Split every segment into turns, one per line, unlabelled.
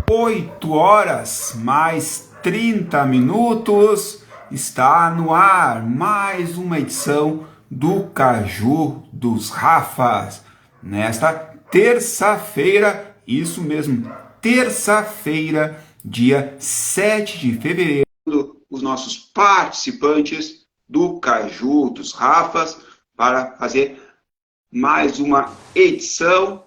8 horas mais 30 minutos, está no ar mais uma edição do Caju dos Rafas. Nesta terça-feira, isso mesmo, terça-feira, dia 7 de fevereiro, os nossos participantes do Caju dos Rafas para fazer mais uma edição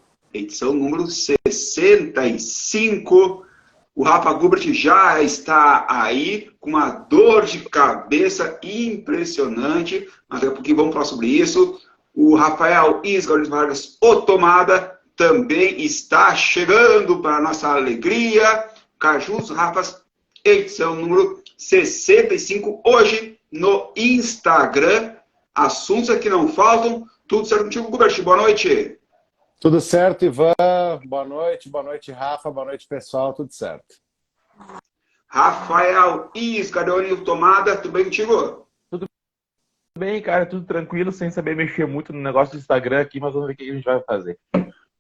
número 65. O Rafa Gubert já está aí com uma dor de cabeça impressionante, mas daqui a pouquinho vamos falar sobre isso. O Rafael Isgar Vargas Otomada também está chegando para a nossa alegria. Cajus Rafas, edição número 65, hoje no Instagram. Assuntos aqui não faltam. Tudo certo contigo, Gubert? Boa noite.
Tudo certo, Ivan. Boa noite, Rafa. Boa noite, pessoal. Tudo certo.
Rafael Isgarioni Tomada, tudo bem contigo?
Tudo bem, cara. Tudo tranquilo, sem saber mexer muito no negócio do Instagram aqui, mas vamos ver o que a gente vai fazer.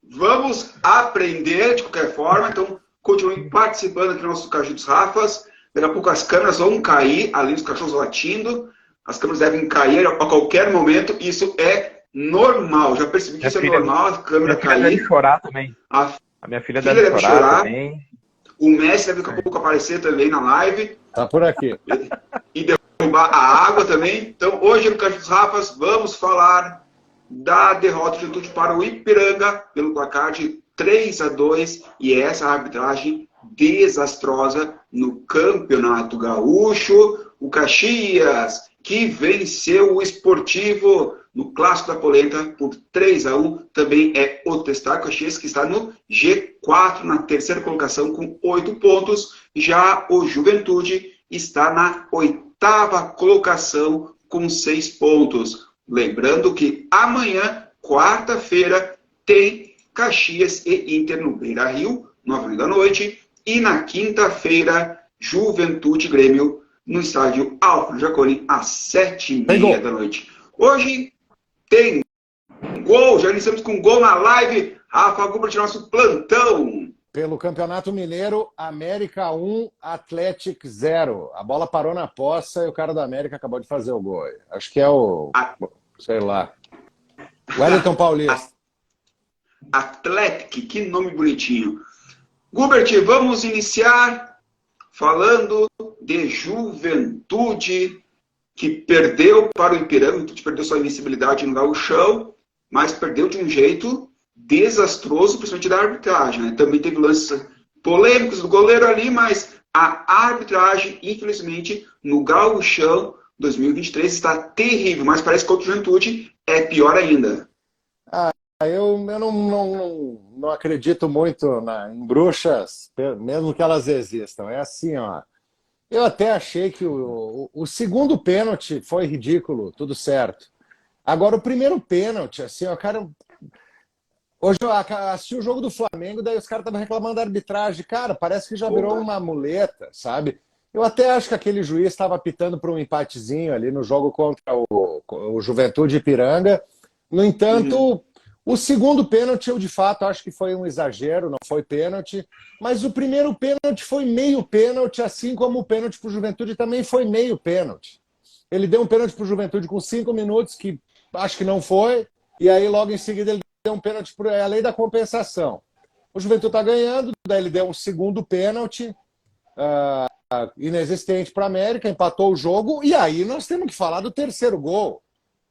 Vamos aprender de qualquer forma, então continue participando aqui do nosso Caju dos Rafas. Daqui a pouco as câmeras vão cair, além dos cachorros latindo. As câmeras devem cair a qualquer momento. Isso é normal, já percebi que isso é normal, a câmera cair.
Minha filha deve chorar também. A minha filha deve chorar também.
O Messi deve daqui a pouco aparecer também na live.
Tá por aqui.
E derrubar a água também. Então, hoje no Caju dos Rafas, vamos falar da derrota de Juventude para o Ipiranga, pelo placar de 3-2, e essa arbitragem desastrosa no Campeonato Gaúcho. O Caxias, que venceu o Esportivo no Clássico da Polenta por 3-1, também é o destaque. O Caxias, que está no G4, na terceira colocação, com 8 pontos. Já o Juventude está na 8ª colocação, com 6 pontos. Lembrando que amanhã, quarta-feira, tem Caxias e Inter no Beira-Rio, 9h da noite. E na quinta-feira, Juventude e Grêmio no estádio Alfredo Jaconi, às 7h30 da noite. Hoje tem gol, já iniciamos com gol na live. Rafa Gubert, nosso plantão.
Pelo Campeonato Mineiro, América 1, Atlético 0. A bola parou na poça e o cara do América acabou de fazer o gol. Acho que é o... sei lá. Wellington Paulista.
Atlético, que nome bonitinho. Gubert, vamos iniciar falando de Juventude, que perdeu para o Ipiranga. Juventude perdeu sua invencibilidade no gauchão, mas perdeu de um jeito desastroso, principalmente da arbitragem, né? Também teve lances polêmicos do goleiro ali, mas a arbitragem, infelizmente, no gauchão 2023 está terrível, mas parece que contra o Juventude é pior ainda.
Eu não acredito muito em bruxas, mesmo que elas existam. É assim, ó. Eu até achei que o segundo pênalti foi ridículo, tudo certo. Agora, o primeiro pênalti, assim, ó, cara... Hoje eu assisti o jogo do Flamengo, daí os caras estavam reclamando da arbitragem. Cara, parece que já virou uma muleta, sabe? Eu até acho que aquele juiz estava apitando para um empatezinho ali no jogo contra o Juventude Ipiranga. No entanto... O segundo pênalti, eu de fato acho que foi um exagero, não foi pênalti. Mas o primeiro pênalti foi meio pênalti, assim como o pênalti para o Juventude também foi meio pênalti. Ele deu um pênalti para o Juventude com 5 minutos, que acho que não foi. E aí logo em seguida ele deu um pênalti para a lei da compensação. O Juventude está ganhando, daí ele deu um segundo pênalti inexistente para a América, empatou o jogo. E aí nós temos que falar do terceiro gol.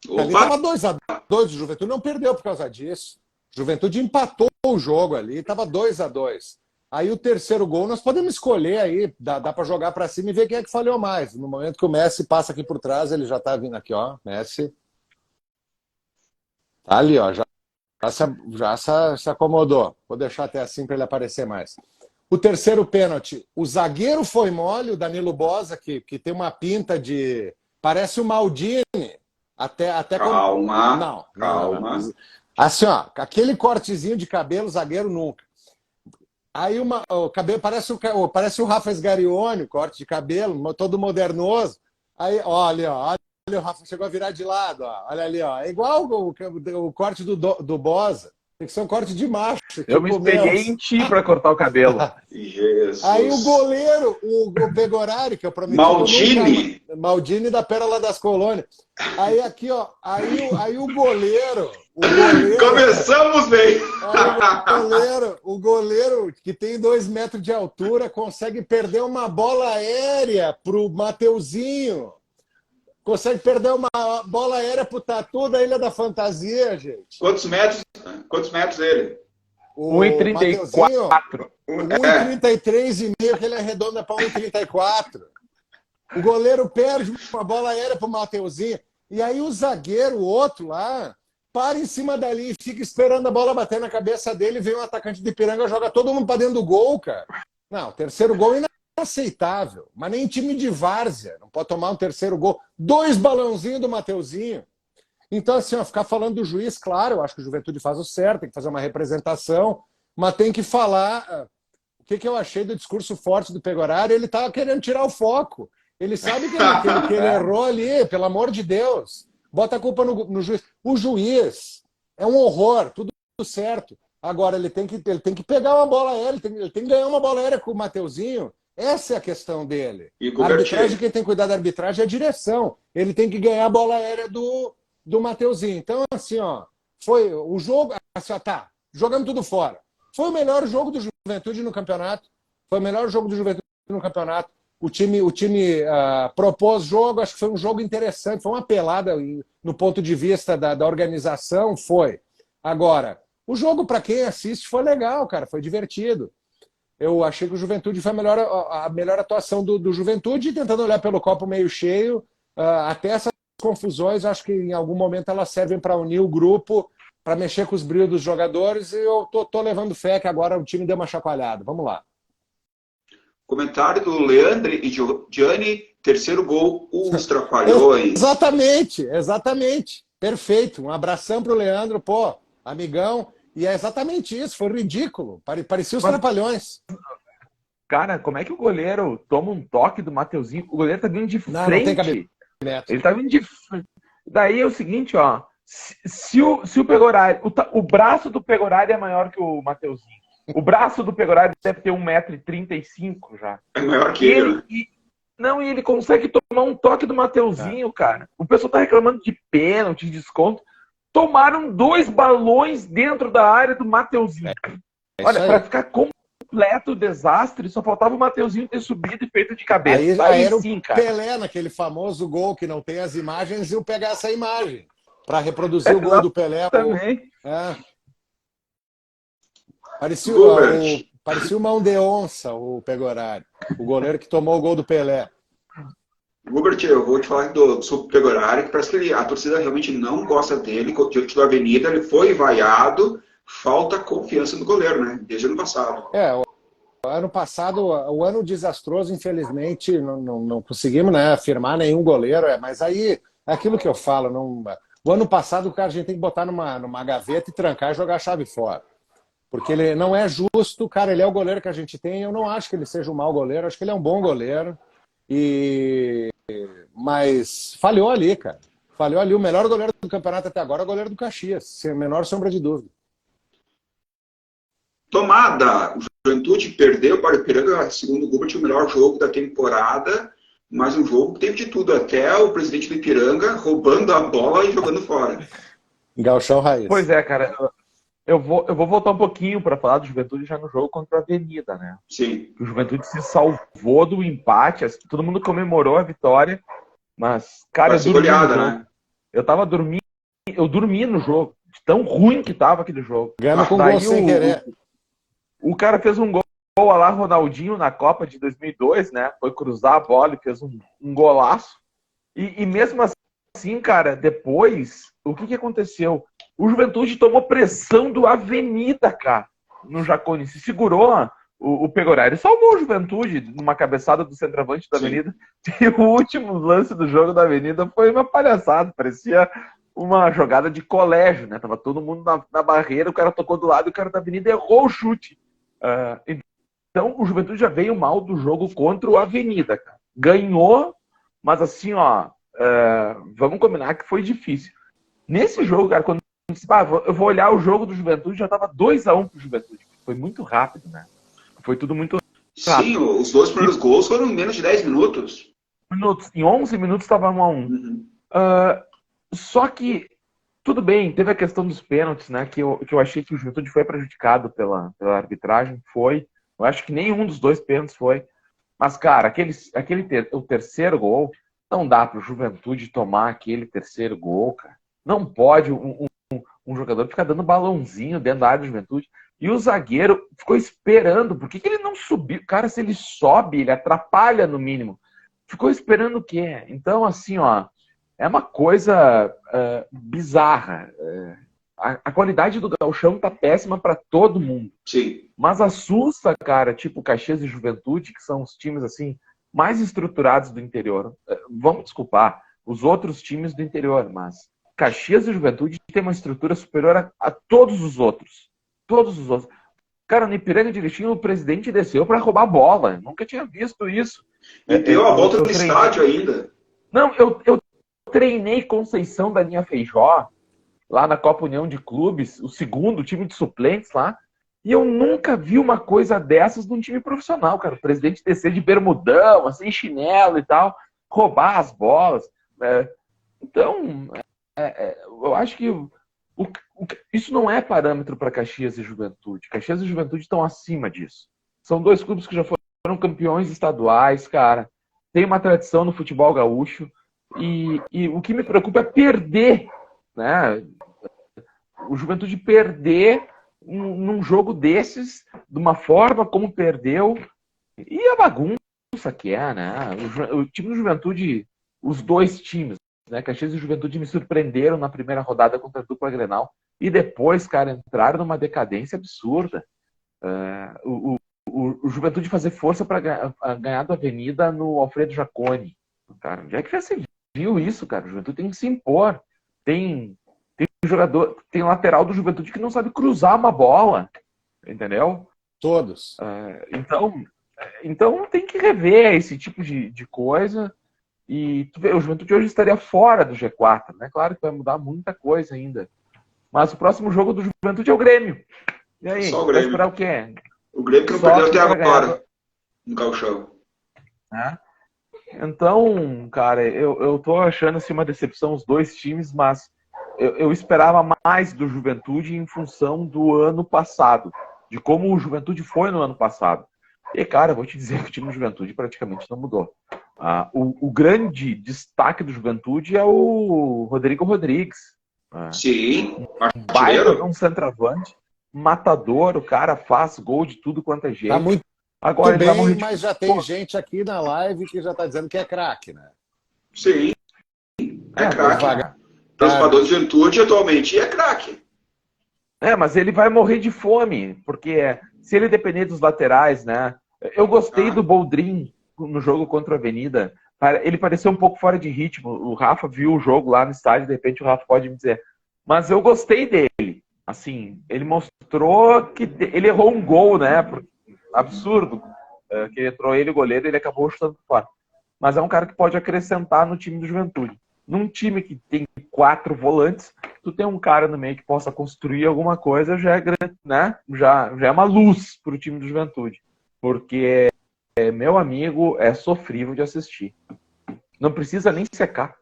Ali estava 2-2, o Juventude não perdeu por causa disso. O Juventude empatou o jogo ali, estava 2-2. Aí o terceiro gol, nós podemos escolher aí, dá para jogar para cima e ver quem é que falhou mais. No momento que o Messi passa aqui por trás, ele já está vindo aqui, ó, Messi. Tá ali, ó, já se acomodou. Vou deixar até assim para ele aparecer mais. O terceiro pênalti, o zagueiro foi mole, o Danilo Bosa, que tem uma pinta de... parece o Maldini. Até
calma,
não,
calma.
Não. Assim, ó, aquele cortezinho de cabelo, zagueiro nunca. Aí o cabelo parece o Rafa Sgarione, o corte de cabelo, todo modernoso. Aí, olha, o Rafa chegou a virar de lado, ó. Olha ali, ó. É igual o corte do Bosa. Tem que ser um corte de macho.
Eu me espelhei em ti pra cortar o cabelo.
Jesus.
Aí o goleiro, o Pegorari, que eu prometi
Maldini.
nunca... Maldini da Pérola das Colônias. Aí aqui, ó, aí o goleiro...
Começamos bem!
O goleiro, que tem 2 metros de altura, consegue perder uma bola aérea pro Mateuzinho. Consegue perder uma bola aérea pro Tatu da Ilha da Fantasia, gente.
Quantos metros ele?
O
1,34.
1,33,5, que ele arredonda para 1,34. O goleiro perde uma bola aérea pro Mateuzinho. E aí o zagueiro, o outro lá, para em cima dali e fica esperando a bola bater na cabeça dele, vem um atacante de Ipiranga, joga todo mundo para dentro do gol, cara. Não, terceiro gol inaceitável. Mas nem time de várzea não pode tomar um terceiro gol. 2 balãozinhos do Mateuzinho. Então, assim, ó, ficar falando do juiz, claro, eu acho que o Juventude faz o certo, tem que fazer uma representação, mas tem que falar o que eu achei do discurso forte do Pegorari. Ele estava querendo tirar o foco. Ele sabe que ele errou ali, pelo amor de Deus. Bota a culpa no juiz. O juiz é um horror, tudo certo. Agora, ele tem que pegar uma bola aérea, ele tem que ganhar uma bola aérea com o Mateuzinho. Essa é a questão dele. A arbitragem, quem tem que cuidar da arbitragem é a direção. Ele tem que ganhar a bola aérea do Mateuzinho. Então, assim, ó, foi o jogo... Assim, ó, tá, jogamos tudo fora. Foi o melhor jogo do Juventude no campeonato. Foi o melhor jogo do Juventude no campeonato. O time propôs jogo, acho que foi um jogo interessante, foi uma pelada no ponto de vista da organização, foi. Agora, o jogo, para quem assiste, foi legal, cara, foi divertido. Eu achei que o Juventude foi a melhor atuação do Juventude, tentando olhar pelo copo meio cheio. Até essas confusões, acho que em algum momento elas servem para unir o grupo, para mexer com os brilhos dos jogadores, e eu tô levando fé que agora o time deu uma chacoalhada. Vamos lá.
Comentário do Leandre e Gianni, terceiro gol, o estrapalhou aí.
Exatamente. Perfeito. Um abração pro Leandro, pô, amigão. E é exatamente isso, foi ridículo. Parecia os Trapalhões.
Cara, como é que o goleiro toma um toque do Mateuzinho? O goleiro tá vindo de frente.
Não tem cabimento.
Ele tá vindo de frente. Daí é o seguinte, ó. Se o Pegorari... O braço do Pegorari é maior que o Mateuzinho. O braço do Pegorari deve ter 1,35 m já.
É maior que ele.
E ele consegue tomar um toque do Mateuzinho, cara. O pessoal tá reclamando de pênalti, de desconto. Tomaram 2 balões dentro da área do Mateuzinho. Olha, para ficar completo o desastre, só faltava o Mateuzinho ter subido e feito de cabeça.
Aí era
sim,
o
cara.
Pelé naquele famoso gol que não tem as imagens, e eu pegar essa imagem para reproduzir o gol do Pelé.
Também.
Parecia o mão de onça, o Pegorari, o goleiro que tomou o gol do Pelé.
Gilbert, eu vou te falar sobre o Pegorari, que parece que a torcida realmente não gosta dele. Diante da Avenida, ele foi vaiado. Falta confiança no goleiro, né? Desde o ano passado.
O ano passado, o ano desastroso, infelizmente, não conseguimos, né, afirmar nenhum goleiro. Mas aí, é aquilo que eu falo. O ano passado, o cara, a gente tem que botar numa gaveta e trancar e jogar a chave fora. Porque ele não é justo, cara, ele é o goleiro que a gente tem. Eu não acho que ele seja um mau goleiro, acho que ele é um bom goleiro. Mas falhou ali, cara. Falhou ali. O melhor goleiro do campeonato até agora é o goleiro do Caxias, sem a menor sombra de dúvida.
Tomada. O Juventude perdeu para o Ipiranga, segundo o Gilbert, o melhor jogo da temporada, mas um jogo que teve de tudo. Até o presidente do Ipiranga roubando a bola e jogando fora.
Gauchão Raiz.
Pois é, cara. Eu vou voltar um pouquinho para falar do Juventude já no jogo contra a Avenida, né?
Sim.
O Juventude se salvou do empate, todo mundo comemorou a vitória, mas, cara, eu dormi no jogo. Né? Eu dormi no jogo, de tão ruim que tava aquele jogo.
Ganhando com gol sem querer.
O cara fez um gol lá, Ronaldinho, na Copa de 2002, né? Foi cruzar a bola e fez um golaço. E mesmo assim, cara, depois, o que aconteceu? O Juventude tomou pressão do Avenida, cara, no Jaconi. Se segurou o Pegorari. Salvou o Juventude numa cabeçada do centroavante da Avenida. E o último lance do jogo da Avenida foi uma palhaçada. Parecia uma jogada de colégio, né? Tava todo mundo na barreira, o cara tocou do lado e o cara da Avenida errou o chute. Então, o Juventude já veio mal do jogo contra o Avenida, cara. Ganhou, mas assim, ó, vamos combinar que foi difícil. Nesse jogo, cara, quando disse, eu vou olhar o jogo do Juventude, já tava 2-1 pro Juventude. Foi muito rápido, né? Foi tudo muito rápido.
Sim, os 2 primeiros gols foram em menos de 10 minutos.
Em 11 minutos estava 1-1.
Uhum.
Só que, tudo bem, teve a questão dos pênaltis, né? Que eu achei que o Juventude foi prejudicado pela arbitragem. Foi. Eu acho que nenhum dos 2 pênaltis foi. Mas, cara, o terceiro gol, não dá pro Juventude tomar aquele terceiro gol, cara. Não pode um jogador ficar dando balãozinho dentro da área da Juventude. E o zagueiro ficou esperando. Por que ele não subiu? Cara, se ele sobe, ele atrapalha no mínimo. Ficou esperando o quê? Então, assim, ó, é uma coisa bizarra. A qualidade do gauchão tá péssima para todo mundo.
Sim.
Mas assusta, cara, tipo Caxias e Juventude, que são os times, assim, mais estruturados do interior. Vamos desculpar os outros times do interior, mas Caxias e Juventude tem uma estrutura superior a todos os outros. Todos os outros. Cara, no Ipiranga de Erechim, o presidente desceu para roubar bola. Nunca tinha visto isso.
E deu a volta no estádio ainda.
Não, eu treinei Conceição da linha Feijó, lá na Copa União de Clubes, o segundo time de suplentes lá, e eu nunca vi uma coisa dessas num time profissional, cara. O presidente descer de bermudão, assim, chinelo e tal, roubar as bolas. Então, eu acho que isso não é parâmetro para Caxias e Juventude. Caxias e Juventude estão acima disso. São 2 clubes que já foram campeões estaduais, cara. Tem uma tradição no futebol gaúcho. E o que me preocupa é perder, né? O Juventude perder num jogo desses, de uma forma como perdeu. E a bagunça que é, né? O time do Juventude, os 2 times, né? Caxias e Juventude me surpreenderam na primeira rodada contra a dupla Grenal. E depois, cara, entraram numa decadência absurda. O Juventude fazer força para ganhar do Avenida no Alfredo Jaconi. Cara, onde é que já se viu isso, cara? O Juventude tem que se impor. Tem jogador, tem lateral do Juventude que não sabe cruzar uma bola. Entendeu?
Todos.
Então tem que rever esse tipo de coisa. E tu vê, o Juventude hoje estaria fora do G4, né? Claro que vai mudar muita coisa ainda. Mas o próximo jogo do Juventude é o Grêmio. E aí,
só o Grêmio.
vai esperar o quê?
O Grêmio que não perdeu até agora no gauchão.
Então, cara, eu tô achando assim, uma decepção os 2 times, mas eu esperava mais do Juventude em função do ano passado, de como o Juventude foi no ano passado. E, cara, eu vou te dizer que o time do Juventude praticamente não mudou. O grande destaque do Juventude é o Rodrigo Rodrigues.
Sim,
baita de um centroavante, matador, o cara faz gol de tudo quanto é jeito.
Tá muito
Agora
bem,
ele vai morrer
mas já tem gente aqui na live que já tá dizendo que é craque, né?
Sim, é craque. Para os padrões de Juventude, atualmente, é craque.
Mas ele vai morrer de fome, porque se ele depender dos laterais, né? Eu gostei do Boldrin no jogo contra a Avenida. Ele pareceu um pouco fora de ritmo. O Rafa viu o jogo lá no estádio, de repente o Rafa pode me dizer. Mas eu gostei dele. Assim, ele mostrou que ele errou um gol, né? Absurdo. Que entrou ele, o goleiro, ele acabou chutando fora. Mas é um cara que pode acrescentar no time do Juventude. Num time que tem 4 volantes, tu tem um cara no meio que possa construir alguma coisa, já é grande, né? Já é uma luz pro time do Juventude. Porque, meu amigo, é sofrível de assistir. Não precisa nem secar.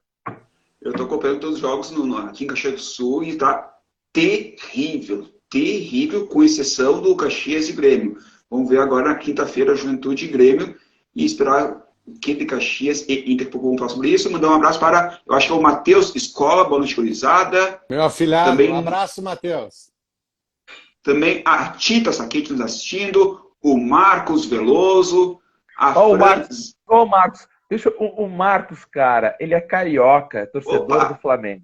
Eu tô acompanhando todos os jogos aqui em Caxias do Sul e tá terrível. Terrível, com exceção do Caxias e Grêmio. Vamos ver agora na quinta-feira Juventude e Grêmio e esperar Quinta e Caxias e Inter, vamos falar sobre isso. Mandar um abraço para, eu acho que é o Matheus Escola, boa noite, gurizada.
Meu afilhado,
também,
um abraço, Matheus.
Também a Tita Saquete nos assistindo, o Marcos Veloso,
o Marcos, o Marcos, cara, ele é carioca, torcedor do Flamengo.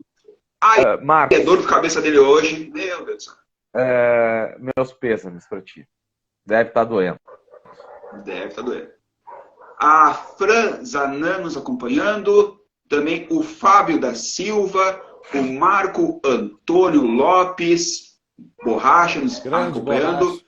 Marcos, é dor de cabeça dele hoje, meu Deus do céu.
Meus pêsames pra ti. Deve estar doendo.
Deve estar doendo. A Fran Zanan nos acompanhando, também o Fábio da Silva, o Marco Antônio Lopes, Borracha nos acompanhando, Borracha.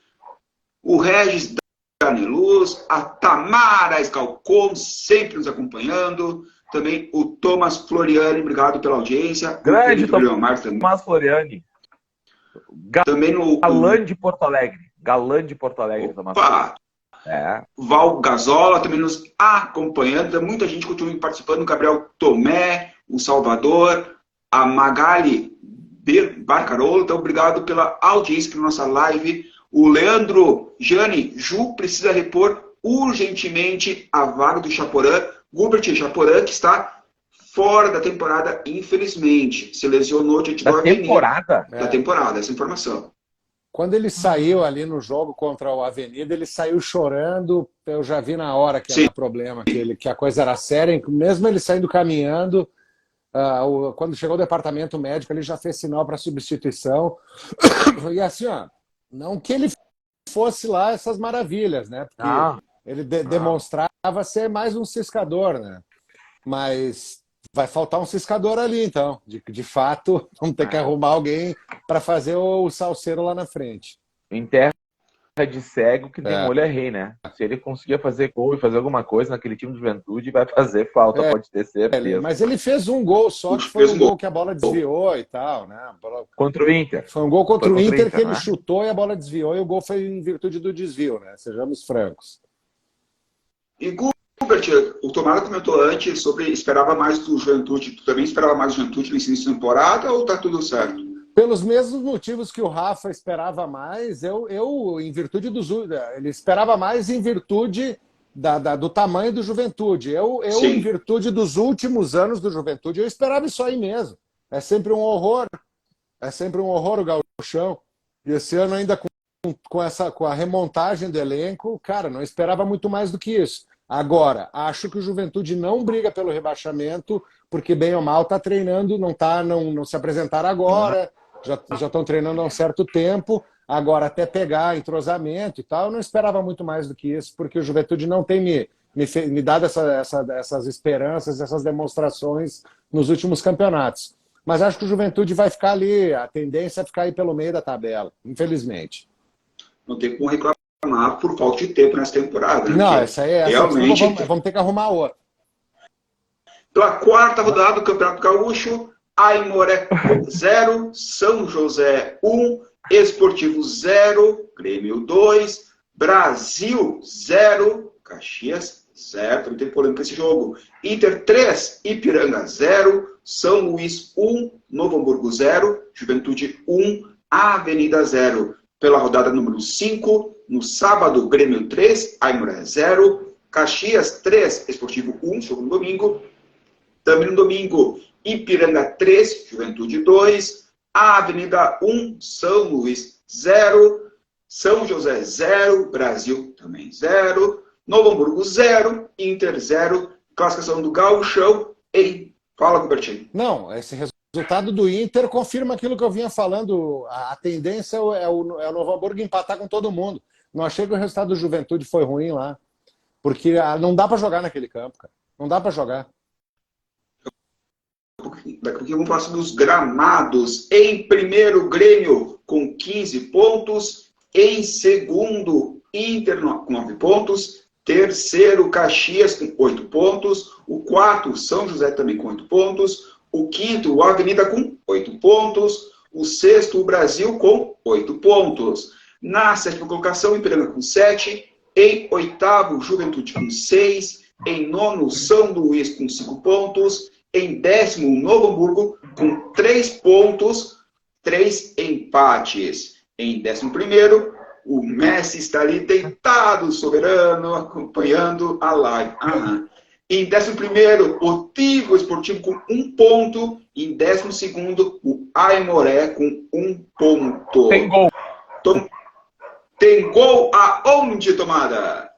O Regis Daniluz, a Tamara Escalcon sempre nos acompanhando, também o Thomas Floriani, obrigado pela audiência.
Grande Tomás Floriani.
Também no...
Galã de Porto Alegre. Galã de Porto Alegre.
Opa! Val Gazola também nos acompanhando. Muita gente continua participando. O Gabriel Tomé, o Salvador, a Magali Barcarolo. Então, obrigado pela audiência na nossa live. O Leandro Jane, Ju precisa repor urgentemente a vaga do Chaporã. Gilbert Chaporã, que está fora da temporada, infelizmente. Se lesionou diante do Avenida. Da temporada, essa informação.
Quando ele saiu ali no jogo contra o Avenida, ele saiu chorando. Eu já vi na hora que era problema, que a coisa era séria. Mesmo ele saindo caminhando, quando chegou o departamento médico, ele já fez sinal para substituição. E assim, ó, não que ele fosse lá essas maravilhas, né? Porque ele demonstrava ser mais um ciscador, né? Mas vai faltar um ciscador ali, então. De fato, vamos ter que arrumar alguém para fazer o salseiro lá na frente.
Em terra de cego, que tem olho é rei, né? Se ele conseguir fazer gol e fazer alguma coisa naquele time de Juventude, vai fazer falta, pode ter certeza.
Mas ele fez um gol só, que foi um gol que a bola desviou e tal, né?
Contra o Inter.
Foi um gol contra o Inter que ele chutou e a bola desviou, e o gol foi em virtude do desvio, né? Sejamos francos.
E o Tomara comentou antes sobre esperava mais do Juventude. Tu também esperava mais do Juventude no início da temporada ou tá tudo certo?
Pelos mesmos motivos que o Rafa esperava mais, eu em virtude ele esperava mais em virtude do tamanho do Juventude. Eu em virtude dos últimos anos do Juventude, eu esperava isso aí mesmo. É sempre um horror. É sempre um horror o gauchão. E esse ano ainda com a remontagem do elenco, cara, não esperava muito mais do que isso. Agora, acho que o Juventude não briga pelo rebaixamento, porque bem ou mal está treinando, não se apresentaram agora, já estão treinando há um certo tempo, agora até pegar entrosamento e tal, eu não esperava muito mais do que isso, porque o Juventude não tem me dado essas esperanças, essas demonstrações nos últimos campeonatos. Mas acho que o Juventude vai ficar ali, a tendência é ficar aí pelo meio da tabela, infelizmente.
Não tem como reclamar por falta de tempo nessa temporada. Né?
Não, essa realmente vamos ter que arrumar outra.
Pela quarta rodada do Campeonato Gaúcho, Aimoré 0, São José 1, Esportivo 0, Grêmio 2, Brasil 0, Caxias 0, não tem polêmica esse jogo. Inter 3, Ipiranga 0, São Luís 1, Novo Hamburgo 0, Juventude 1, Avenida 0. Pela rodada número 5, no sábado, Grêmio 3, Aimoré 0, Caxias 3, Esportivo 1, jogo no domingo. Também no domingo, Ipiranga 3, Juventude 2, Avenida 1, São Luís 0, São José 0, Brasil também 0, Novo Hamburgo 0, Inter 0, classificação do Gauchão em... Fala, Gilbertinho.
Não, esse resultado do Inter confirma aquilo que eu vinha falando. A tendência é o Novo Hamburgo empatar com todo mundo. Não achei que o resultado do Juventude foi ruim lá. Porque não dá para jogar naquele campo, cara. Não dá para jogar.
Daqui a pouquinho vamos falar sobre os gramados. Em primeiro, Grêmio com 15 pontos. Em segundo, Inter com 9 pontos. Terceiro, Caxias com 8 pontos. O quarto, São José também com 8 pontos. O quinto, o Avenida com 8 pontos. O sexto, o Brasil com 8 pontos. Na sétima colocação, Ipiranga com 7. Em oitavo, Juventude com 6. Em nono, São Luís com 5 pontos. Em décimo, Novo Hamburgo com 3 pontos, 3 empates. Em 11º, o Messi está ali deitado, soberano, acompanhando a live. Em 11º, o Tivo Esportivo com 1 ponto. Em 12º, o Aimoré com 1 ponto.
Tem gol.
Tem gol aonde, Tomada?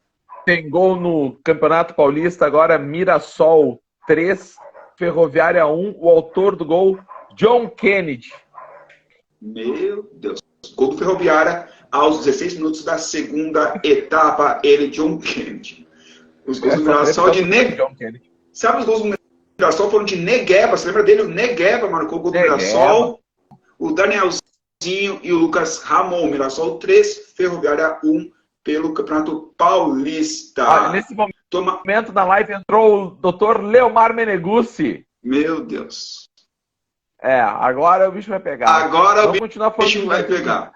Tem gol no Campeonato Paulista, agora Mirassol 3, Ferroviária 1. O autor do gol, John Kennedy.
Meu Deus. Gol do Ferroviária aos 16 minutos da segunda etapa. Ele, John Kennedy. Os gols do Mirassol de Kennedy. Sabe os gols do Mirassol foram de Negueba? Você lembra dele? O Negueba marcou o gol do Mirassol. O Danielzinho e o Lucas Ramon. Mirassol 3, Ferroviária 1 pelo Campeonato Paulista.
Olha, nesse momento da live entrou o Dr. Leomar Meneguzzi.
Meu Deus.
Agora o bicho vai pegar.
Agora
Vamos
o
continuar falando
bicho vai pegar.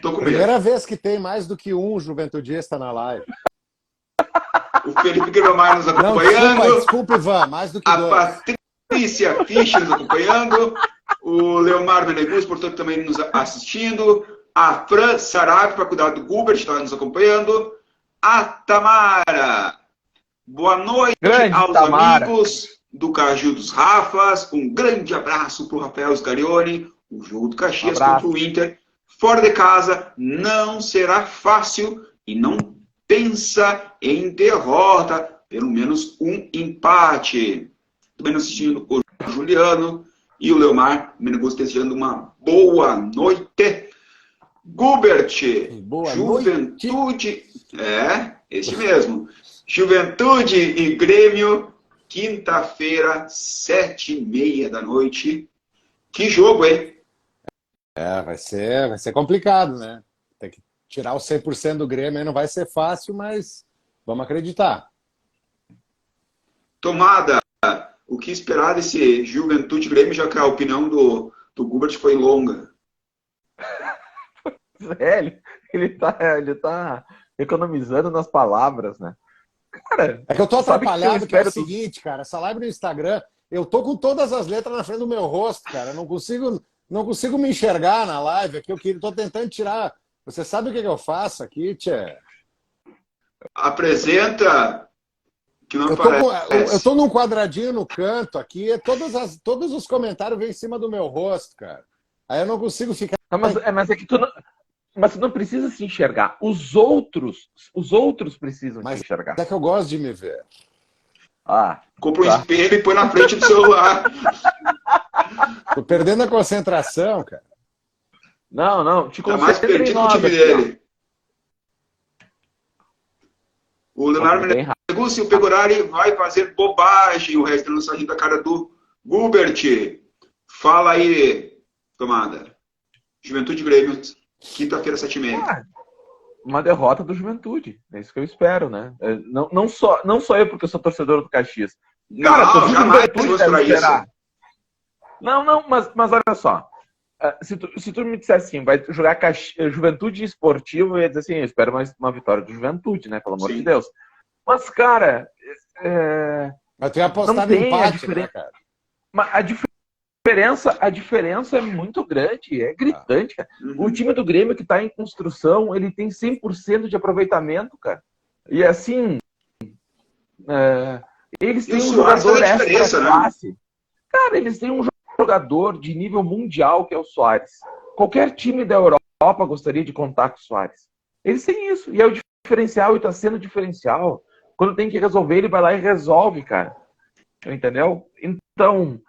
Tô com medo.
Primeira vez que tem mais do que um juventudista na live.
O Felipe Gromar nos
Não,
acompanhando.
desculpa, Ivan, mais do que
A
dois.
Patrícia Fischer nos acompanhando. O Leomar Menegus, portanto, também nos assistindo. A Fran Sarab, para cuidar do Gubert, está nos acompanhando. A Tamara. Boa noite
Grande
aos
Tamara.
amigos do Caju dos Rafas. Um grande abraço para o Rafael Scarione. O jogo do Caxias contra o Inter. Fora de casa não será fácil e não pensa em derrota. Pelo menos um empate. Também nos assistindo o Juliano e o Leomar Menegus desejando uma boa noite. Gubert,
Boa
Juventude,
noite.
esse mesmo. Juventude e Grêmio, quinta-feira, 7h30 da noite. Que jogo, hein?
Vai ser complicado, né? Tem que tirar o 100% do Grêmio aí, não vai ser fácil, mas vamos acreditar.
Tomada, o que esperar desse Juventude e Grêmio, já que a opinião do Gubert foi longa?
Ele tá economizando nas palavras, né? Cara,
É que eu tô atrapalhado, que é o
seguinte,
seguinte, cara, essa live no Instagram, eu tô com todas as letras na frente do meu rosto, cara, eu não consigo me enxergar na live aqui, tô tentando tirar, você sabe o que eu faço aqui, tchê?
Apresenta que não aparece.
Eu tô num quadradinho no canto aqui, todos os comentários vêm em cima do meu rosto, cara. Aí eu não consigo ficar...
Mas é que Mas tu não precisa se enxergar. Os outros precisam te enxergar.
É que eu gosto de me ver.
Compra um espelho e põe na frente do celular.
Tô perdendo a concentração, cara.
Não, te
concentra. Tá mais perdido que o time dele. O Leonardo Menegus e o Pegorari vai fazer bobagem. O resto não saindo da cara do Gubert. Fala aí, tomada. Juventude Grêmio, quinta-feira, 7h30.
Uma derrota do Juventude. É isso que eu espero, né? Não só eu, porque eu sou torcedor do Caxias. Cara,
não, jamais mostrar isso.
Não, mas olha só. Se tu me disser assim, vai jogar Juventude Esportivo, eu ia dizer assim, eu espero mais uma vitória do Juventude, né? Pelo amor de Deus. Mas, cara...
Mas tu ia apostar no empate, né, cara?
Mas a diferença é muito grande, é gritante, cara. O time do Grêmio que está em construção, ele tem 100% de aproveitamento, cara. E assim, eles têm um jogador extra classe. Cara, eles têm um jogador de nível mundial que é o Soares. Qualquer time da Europa gostaria de contar com o Soares. Eles têm isso, e é o diferencial, e está sendo diferencial. Quando tem que resolver, ele vai lá e resolve, cara. Entendeu? Então...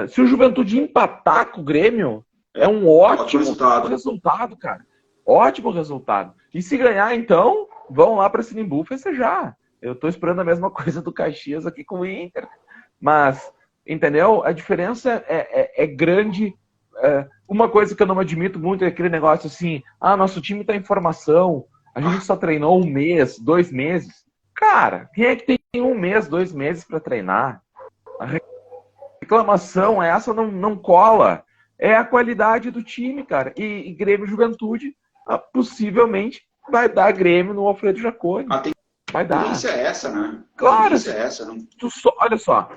se o Juventude empatar com o Grêmio, é um ótimo resultado, cara. Ótimo resultado. E se ganhar, então, vão lá para Sinimbu festejar. Eu tô esperando a mesma coisa do Caxias aqui com o Inter. Mas, entendeu? A diferença é grande. Uma coisa que eu não admito muito é aquele negócio assim, nosso time tá em formação, a gente só treinou 1 mês, 2 meses. Cara, quem é que tem 1 mês, 2 meses para treinar? Reclamação essa não cola. É a qualidade do time, cara. E Grêmio Juventude possivelmente vai dar Grêmio no Alfredo Jaconi. Vai dar. A
tendência é essa, né?
Claro.
A tendência é essa, não?
Olha só.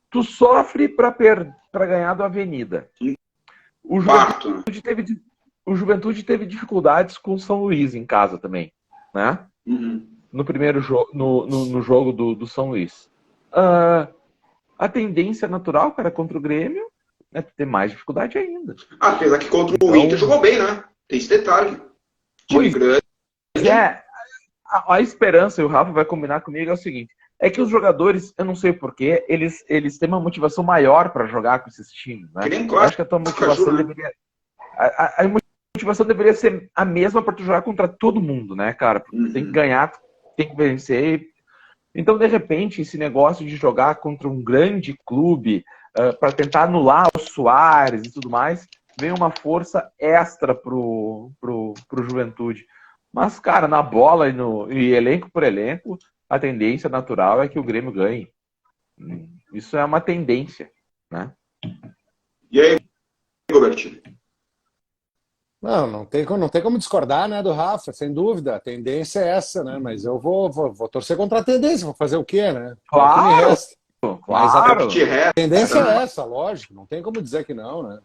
Tu sofre para ganhar do Avenida. O Juventude teve dificuldades com o São Luís em casa também, né? No primeiro jogo, no jogo do São Luís. A tendência natural, cara, contra o Grêmio é ter mais dificuldade ainda.
Apesar que contra o Inter jogou bem, né? Tem esse detalhe. Time grande.
A esperança, e o Rafa vai combinar comigo, é o seguinte. É que os jogadores, eu não sei porquê, eles têm uma motivação maior para jogar com esses times, né? Eu acho que a tua motivação deveria... A motivação deveria ser a mesma para tu jogar contra todo mundo, né, cara? Porque tem que ganhar, tem que vencer. Então, de repente, esse negócio de jogar contra um grande clube para tentar anular o Soares e tudo mais, vem uma força extra pro Juventude. Mas, cara, na bola e elenco por elenco, a tendência natural é que o Grêmio ganhe. Isso é uma tendência, né?
E aí, Gobert?
Não, não tem como discordar, né, do Rafa, sem dúvida. A tendência é essa, né? Mas eu vou torcer contra a tendência, vou fazer o quê, né? É o que me
Claro,
resta. Mas a
claro.
tendência é essa, lógico. Não tem como dizer que não, né?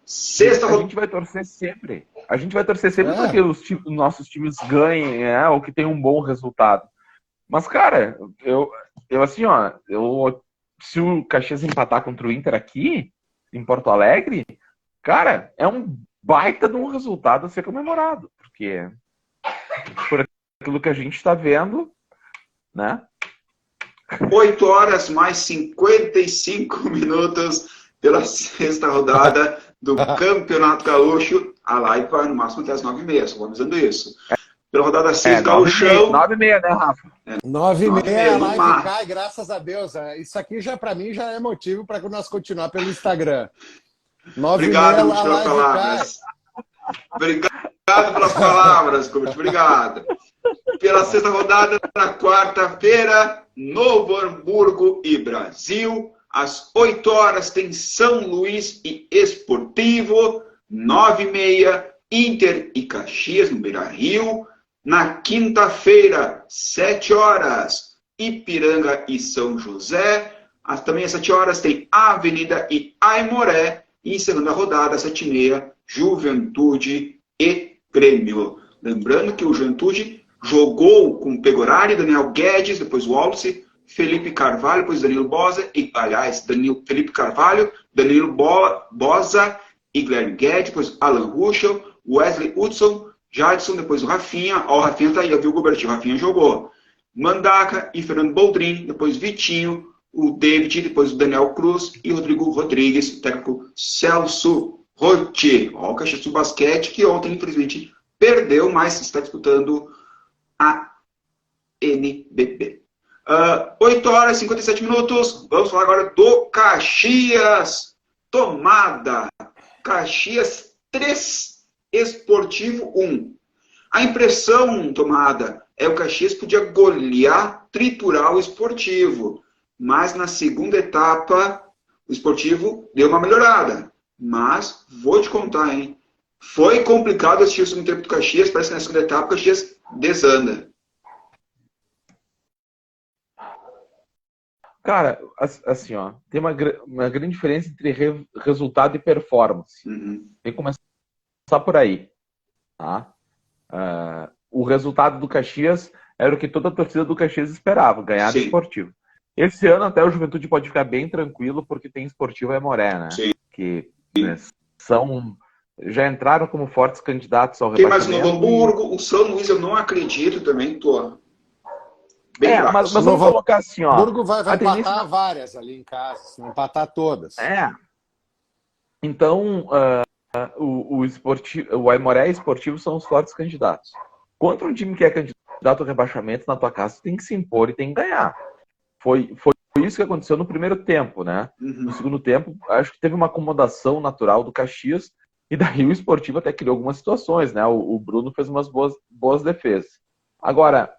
Sexta
A
rodada.
gente vai torcer sempre. A gente vai torcer sempre
É.
para que os nossos times ganhem, ou que tenham um bom resultado. Mas, cara, eu assim, ó, se o Caxias empatar contra o Inter aqui, em Porto Alegre, cara, é um baita de um resultado a ser comemorado. Porque por aquilo que a gente está vendo, né?
8 horas mais 55 minutos pela sexta rodada do Campeonato Gaúcho. A live vai no máximo até as 9h30, só vou avisando isso. Pela rodada 6, Gaúchão.
9h30, né, Rafa?
9h30 a
no
live
mar.
cai, graças a Deus. Isso aqui já, pra mim, já é motivo para nós continuar pelo Instagram. 9h30
Obrigado,
a
Gobert, pelas
live cai.
palavras. Obrigado pelas palavras, Gobert. Obrigado. Pela sexta rodada, na quarta-feira, Novo Hamburgo e Brasil. Às 8 horas tem São Luís e Esportivo. 9h30, Inter e Caxias, no Beira-Rio. Na quinta-feira, 7 horas, Ipiranga e São José. Também às 7 horas tem Avenida e Aimoré. E encerrando a rodada, às 7h30, Juventude e Grêmio. Lembrando que o Juventude jogou com Pegorari, Daniel Guedes, depois Wallace, Felipe Carvalho, depois Danilo Boza, Felipe Carvalho, Danilo Boza e Guilherme Guedes, depois Alan Ruschel, Wesley Hudson, Jadson, depois o Rafinha. Ó, o Rafinha tá aí, viu, Gobert? O Rafinha jogou. Mandaca e Fernando Boldrin, depois Vitinho, o David, depois o Daniel Cruz e o Rodrigo Rodrigues, o técnico Celso Rotti. Ó, o Caxias do Basquete, que ontem, infelizmente, perdeu, mas está disputando a NBB. 8 horas e 57 minutos. Vamos falar agora do Caxias. Tomada. Caxias 3, Esportivo 1. A impressão, Tomada, é o Caxias podia golear, triturar o Esportivo. Mas na segunda etapa, o Esportivo deu uma melhorada. Mas, vou te contar, hein? Foi complicado assistir o segundo tempo do Caxias. Parece que na segunda etapa o Caxias desanda.
Cara, assim, ó, tem uma grande diferença entre resultado e performance.
Uhum.
Tem que começar por aí. Tá? O resultado do Caxias era o que toda a torcida do Caxias esperava, ganhar do
Sim.
Esportivo. Esse ano até o Juventude pode ficar bem tranquilo, porque tem Esportivo e Aimoré, né?
Sim.
Que né, já entraram como fortes candidatos ao
Tem mais o
rebaixamento.
Novo Hamburgo, o São Luís eu não acredito também, tô bem fraco.
Mas vamos colocar assim, ó.
O Hamburgo vai
a tendência
empatar várias ali em casa, se não empatar todas.
Então, o Aimoré e o Esportivo são os fortes candidatos. Contra um time que é candidato ao rebaixamento na tua casa, tem que se impor e tem que ganhar. Foi isso que aconteceu no primeiro tempo, né?
Uhum.
No segundo tempo, acho que teve uma acomodação natural do Caxias, e daí o Esportivo até criou algumas situações, né? O Bruno fez umas boas defesas. Agora,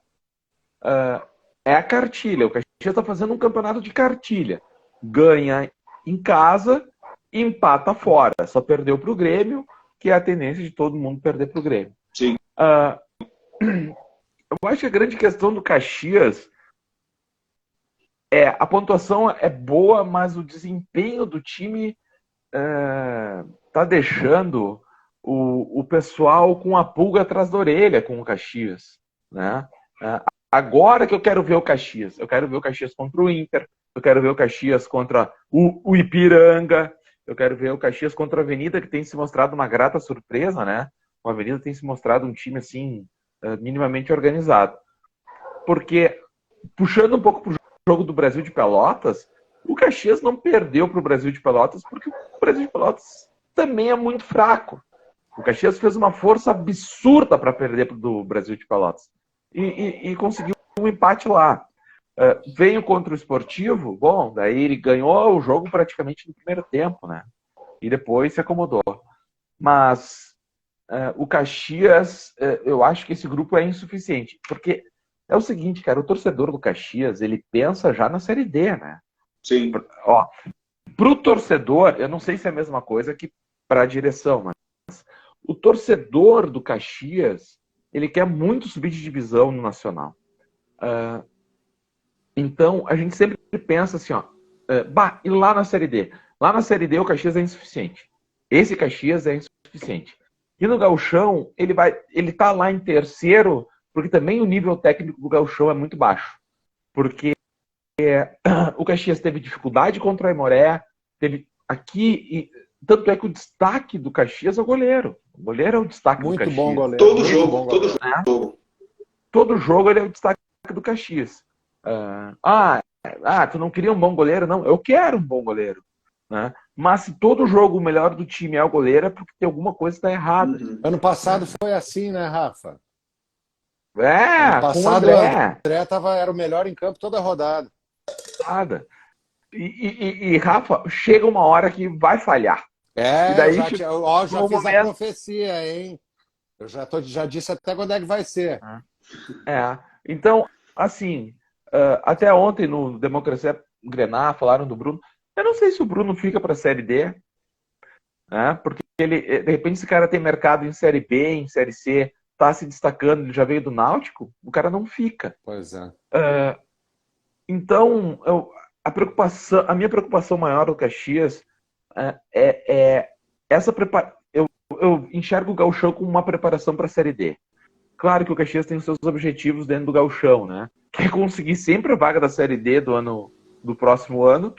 é a cartilha. O Caxias está fazendo um campeonato de cartilha. Ganha em casa, empata fora. Só perdeu para o Grêmio, que é a tendência de todo mundo perder para o Grêmio.
Sim.
Eu acho que a grande questão do Caxias a pontuação é boa, mas o desempenho do time tá deixando o pessoal com a pulga atrás da orelha com o Caxias, né? Agora que eu quero ver o Caxias, eu quero ver o Caxias contra o Inter, eu quero ver o Caxias contra o Ipiranga, eu quero ver o Caxias contra a Avenida, que tem se mostrado uma grata surpresa, né? A Avenida tem se mostrado um time assim minimamente organizado, porque puxando um pouco pro jogo do Brasil de Pelotas, o Caxias não perdeu para o Brasil de Pelotas porque o Brasil de Pelotas também é muito fraco. O Caxias fez uma força absurda para perder do Brasil de Pelotas e conseguiu um empate lá. Veio contra o Esportivo, bom, daí ele ganhou o jogo praticamente no primeiro tempo, né? E depois se acomodou. Mas o Caxias, eu acho que esse grupo é insuficiente, porque é o seguinte, cara, o torcedor do Caxias, ele pensa já na Série D, né?
Sim.
Ó, pro torcedor, eu não sei se é a mesma coisa que para a direção, mas o torcedor do Caxias, ele quer muito subir de divisão no Nacional. Então, a gente sempre pensa assim, ó, e lá na Série D? Lá na Série D o Caxias é insuficiente. Esse Caxias é insuficiente. E no Gauchão, ele tá lá em terceiro, porque também o nível técnico do Gauchão é muito baixo. Porque o Caxias teve dificuldade contra o Aimoré, teve aqui, tanto é que o destaque do Caxias é o goleiro. O goleiro é o destaque do Caxias.
Muito bom goleiro.
Todo jogo.
Todo jogo ele é o destaque do Caxias. Tu não queria um bom goleiro? Não, eu quero um bom goleiro. Né? Mas se todo jogo o melhor do time é o goleiro, é porque tem alguma coisa que está errada.
Ano passado foi assim, né, Rafa?
Ano
passado,
com o André.
Era o melhor em campo toda a rodada.
E Rafa, chega uma hora que vai falhar.
E daí, já fiz a profecia, hein? Eu já disse até quando é que vai ser.
Então, assim, até ontem no Democracia Grená falaram do Bruno. Eu não sei se o Bruno fica para a Série D, né? Porque de repente esse cara tem mercado em Série B, em Série C, tá se destacando, ele já veio do Náutico, o cara não fica.
Pois é.
Então, a minha preocupação maior do Caxias é essa preparação. Eu enxergo o Gauchão como uma preparação para a Série D. Claro que o Caxias tem os seus objetivos dentro do Gauchão, né? Quer conseguir sempre a vaga da Série D do próximo ano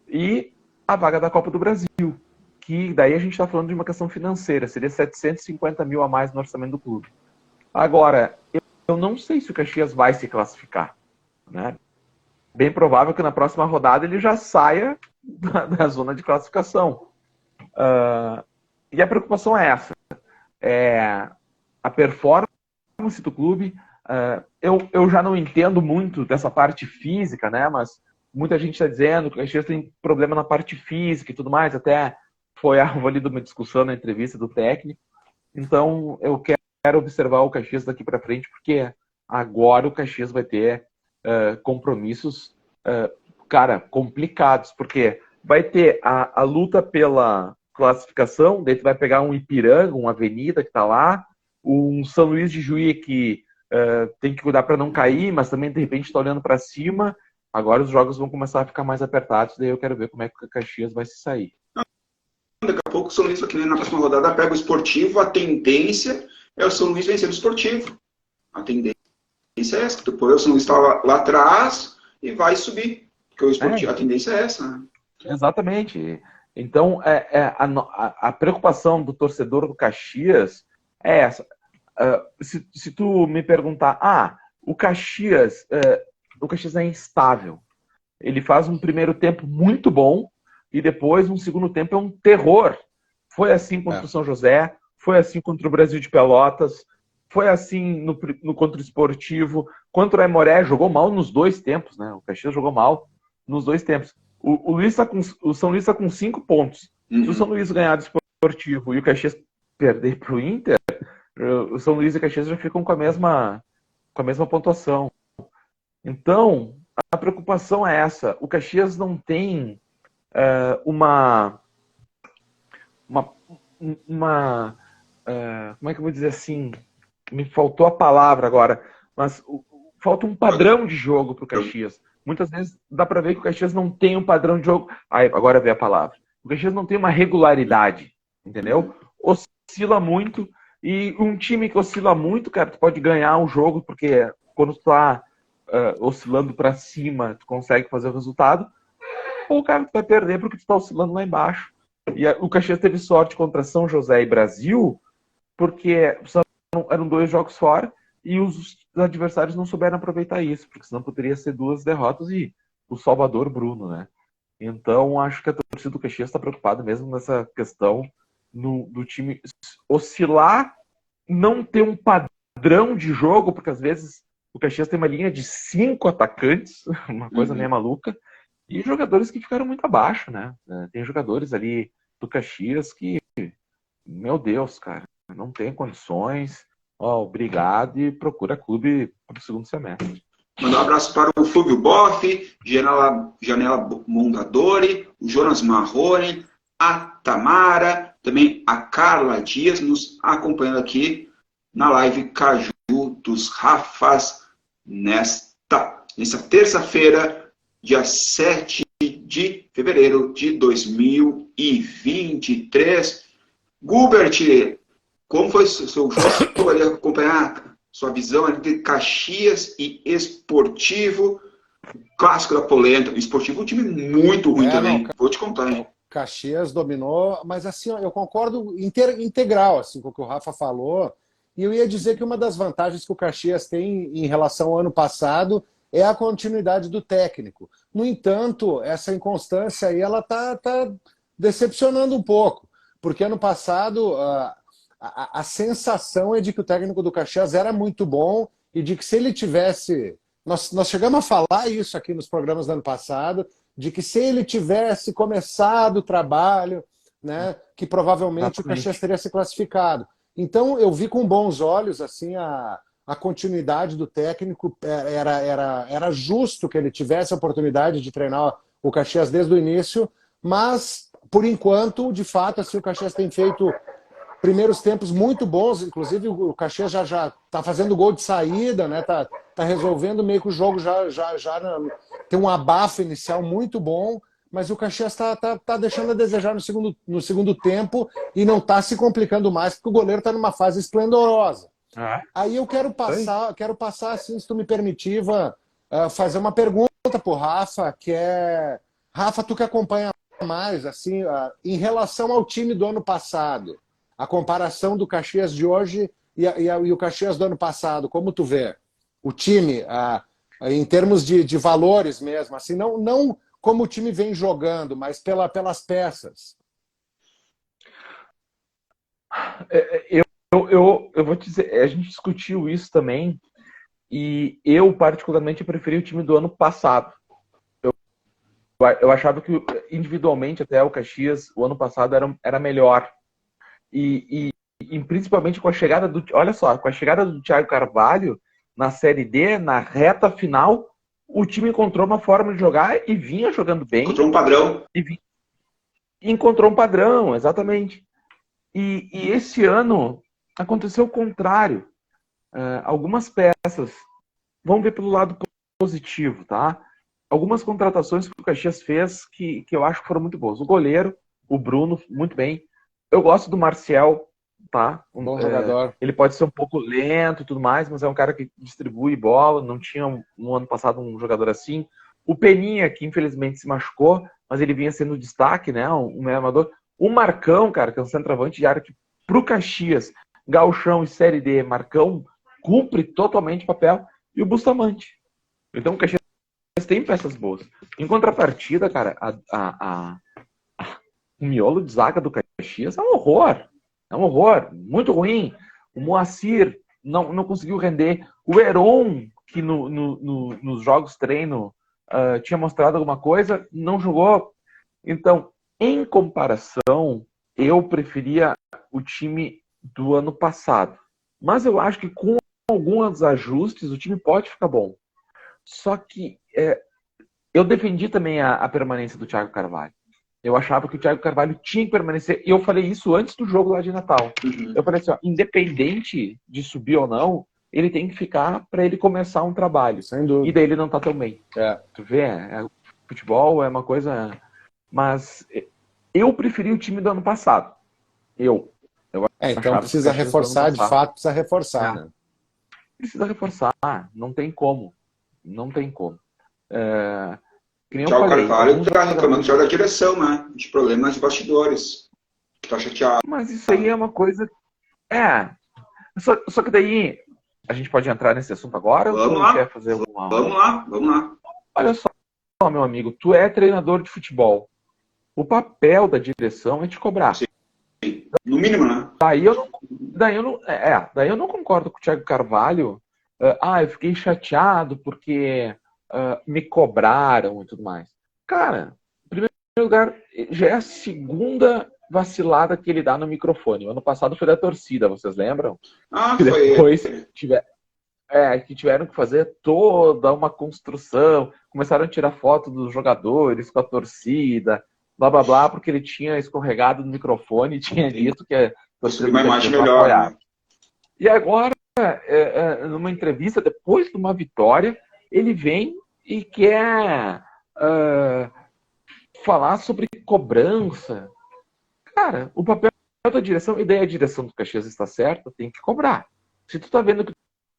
e a vaga da Copa do Brasil, que daí a gente está falando de uma questão financeira, seria 750 mil a mais no orçamento do clube. Agora, eu não sei se o Caxias vai se classificar, né? Bem provável que na próxima rodada ele já saia da zona de classificação. E a preocupação é essa. A performance do clube. Eu já não entendo muito dessa parte física, né? Mas muita gente está dizendo que o Caxias tem problema na parte física e tudo mais. Até foi alvo ali de uma discussão na entrevista do técnico. Então, eu quero observar o Caxias daqui para frente, porque agora o Caxias vai ter compromissos, complicados. Porque vai ter a luta pela classificação, daí tu vai pegar um Ipiranga, uma Avenida que está lá, um São Luís de Juí que tem que cuidar para não cair, mas também de repente está olhando para cima. Agora os jogos vão começar a ficar mais apertados, daí eu quero ver como é que o Caxias vai se sair.
Daqui a pouco o São Luís, aqui na próxima rodada, pega o Esportivo, a tendência é o São Luís vencer o Esportivo. A tendência é essa, depois o São Luís está lá atrás e vai subir, porque o Esportivo, a tendência é essa. Né?
Exatamente. Então, a preocupação do torcedor do Caxias é essa. Se tu me perguntar, o Caxias é instável. Ele faz um primeiro tempo muito bom e depois um segundo tempo é um terror. Foi assim contra o São José, foi assim contra o Brasil de Pelotas, foi assim contra o Esportivo, contra o Aimoré, jogou mal nos dois tempos, né? O Caxias jogou mal nos dois tempos. O São Luís está com 5 pontos. Se o São Luís ganhar do Esportivo e o Caxias perder para o Inter, o São Luís e o Caxias já ficam com a mesma pontuação. Então, a preocupação é essa. O Caxias não tem como é que eu vou dizer assim? Me faltou a palavra agora, mas falta um padrão de jogo para o Caxias. Muitas vezes dá para ver que o Caxias não tem um padrão de jogo. Agora vem a palavra. O Caxias não tem uma regularidade, entendeu? Oscila muito. E um time que oscila muito, cara, tu pode ganhar um jogo, porque quando tu tá oscilando para cima, tu consegue fazer o resultado. Ou, cara, tu vai perder porque tu tá oscilando lá embaixo. E o Caxias teve sorte contra São José e Brasil, porque eram 2 jogos fora e os adversários não souberam aproveitar isso, porque senão poderia ser 2 derrotas e o Salvador Bruno, né? Então, acho que a torcida do Caxias está preocupada mesmo nessa questão do time oscilar, não ter um padrão de jogo, porque às vezes o Caxias tem uma linha de 5 atacantes, uma coisa meio maluca, e jogadores que ficaram muito abaixo, né? Tem jogadores ali do Caxias que, meu Deus, cara, não tem condições. Obrigado e procura clube para o segundo semestre.
Mandar um abraço para o Flávio Boff, Janela Mondadori, o Jonas Marrone, a Tamara, Também a Carla Dias nos acompanhando aqui na live Caju dos Rafas nessa terça-feira, dia 7 de fevereiro de 2023. Gubert, como foi o seu jogo ali, acompanhar sua visão ali de Caxias e Esportivo, clássico da polenta. O Esportivo é um time muito ruim também, não, vou te contar, hein?
Caxias dominou, mas assim, eu concordo integral assim, com o que o Rafa falou, e eu ia dizer que uma das vantagens que o Caxias tem em relação ao ano passado é a continuidade do técnico. No entanto, essa inconstância aí, ela tá decepcionando um pouco, porque ano passado a sensação é de que o técnico do Caxias era muito bom e de que se ele tivesse... Nós chegamos a falar isso aqui nos programas do ano passado, de que se ele tivesse começado o trabalho, né, que provavelmente o Caxias teria se classificado. Então, eu vi com bons olhos assim a continuidade do técnico. Era justo que ele tivesse a oportunidade de treinar o Caxias desde o início, mas, por enquanto, de fato, assim, o Caxias tem feito primeiros tempos muito bons. Inclusive, o Caxias já está fazendo gol de saída, né? Tá resolvendo meio que o jogo já tem um abafo inicial muito bom, mas o Caxias tá deixando a desejar no segundo tempo e não está se complicando mais, porque o goleiro está numa fase esplendorosa. Aí eu quero passar, assim, se tu me permitir, fazer uma pergunta pro Rafa, que é... Rafa, tu que acompanha mais, assim, em relação ao time do ano passado, a comparação do Caxias de hoje e o Caxias do ano passado, como tu vê? O time, em termos de valores mesmo, assim, não como o time vem jogando, mas pelas peças.
Eu vou te dizer, a gente discutiu isso também, e eu, particularmente, preferi o time do ano passado. Eu achava que, individualmente, até o Caxias, o ano passado era melhor. E principalmente com a chegada do... Olha só, com a chegada do Thiago Carvalho na Série D, na reta final, o time encontrou uma forma de jogar e vinha jogando bem.
Encontrou um padrão.
Encontrou um padrão, exatamente. E esse ano aconteceu o contrário. Algumas peças, vamos ver pelo lado positivo, tá? Algumas contratações que o Caxias fez que eu acho que foram muito boas. O goleiro, o Bruno, muito bem. Eu gosto do Marcial, tá?
Bom jogador.
Ele pode ser um pouco lento e tudo mais, mas é um cara que distribui bola. Não tinha no ano passado um jogador assim. O Peninha, que infelizmente se machucou, mas ele vinha sendo destaque, né? Um meio amador. O Marcão, cara, que é um centroavante de área que, pro Caxias, Gauchão e Série D, Marcão cumpre totalmente o papel. E o Bustamante. Então o Caxias tem peças boas. Em contrapartida, cara, o miolo de zaga do Caxias é um horror. É um horror. Muito ruim. O Moacir não conseguiu render. O Heron, que nos jogos treino tinha mostrado alguma coisa, não jogou. Então, em comparação, eu preferia o time do ano passado. Mas eu acho que com alguns ajustes, o time pode ficar bom. Só que eu defendi também a permanência do Thiago Carvalho. Eu achava que o Thiago Carvalho tinha que permanecer. E eu falei isso antes do jogo lá de Natal. Eu falei assim, ó, independente de subir ou não, ele tem que ficar para ele começar um trabalho.
Sem dúvida.
E daí ele não tá tão bem. Tu vê, futebol é uma coisa... Mas eu preferi o time do ano passado.
Então precisa reforçar, de fato, precisa reforçar, né?
Precisa reforçar, não tem como. Não tem como.
Thiago Carvalho está reclamando já da direção, né? De problemas de bastidores. Tá chateado.
Mas isso aí é uma coisa... Só que daí, a gente pode entrar nesse assunto agora?
Vamos lá. Quer fazer vamos lá.
Olha só, meu amigo, tu é treinador de futebol. O papel da direção é te cobrar.
Sim. No mínimo, né?
Daí eu não concordo com o Thiago Carvalho. Eu fiquei chateado porque me cobraram e tudo mais. Cara, em primeiro lugar, já é a segunda vacilada que ele dá no microfone. O ano passado foi da torcida, vocês lembram?
Que
depois que tiveram que fazer toda uma construção. Começaram a tirar foto dos jogadores com a torcida. blá blá blá, porque ele tinha escorregado no microfone e tinha dito que a torcida
uma imagem
não
melhor,
apoiava.
né?
E agora, numa entrevista, depois de uma vitória, ele vem e quer falar sobre cobrança. Cara, o papel da direção, e daí a direção do Caxias está certa, tem que cobrar. Se tu tá vendo que o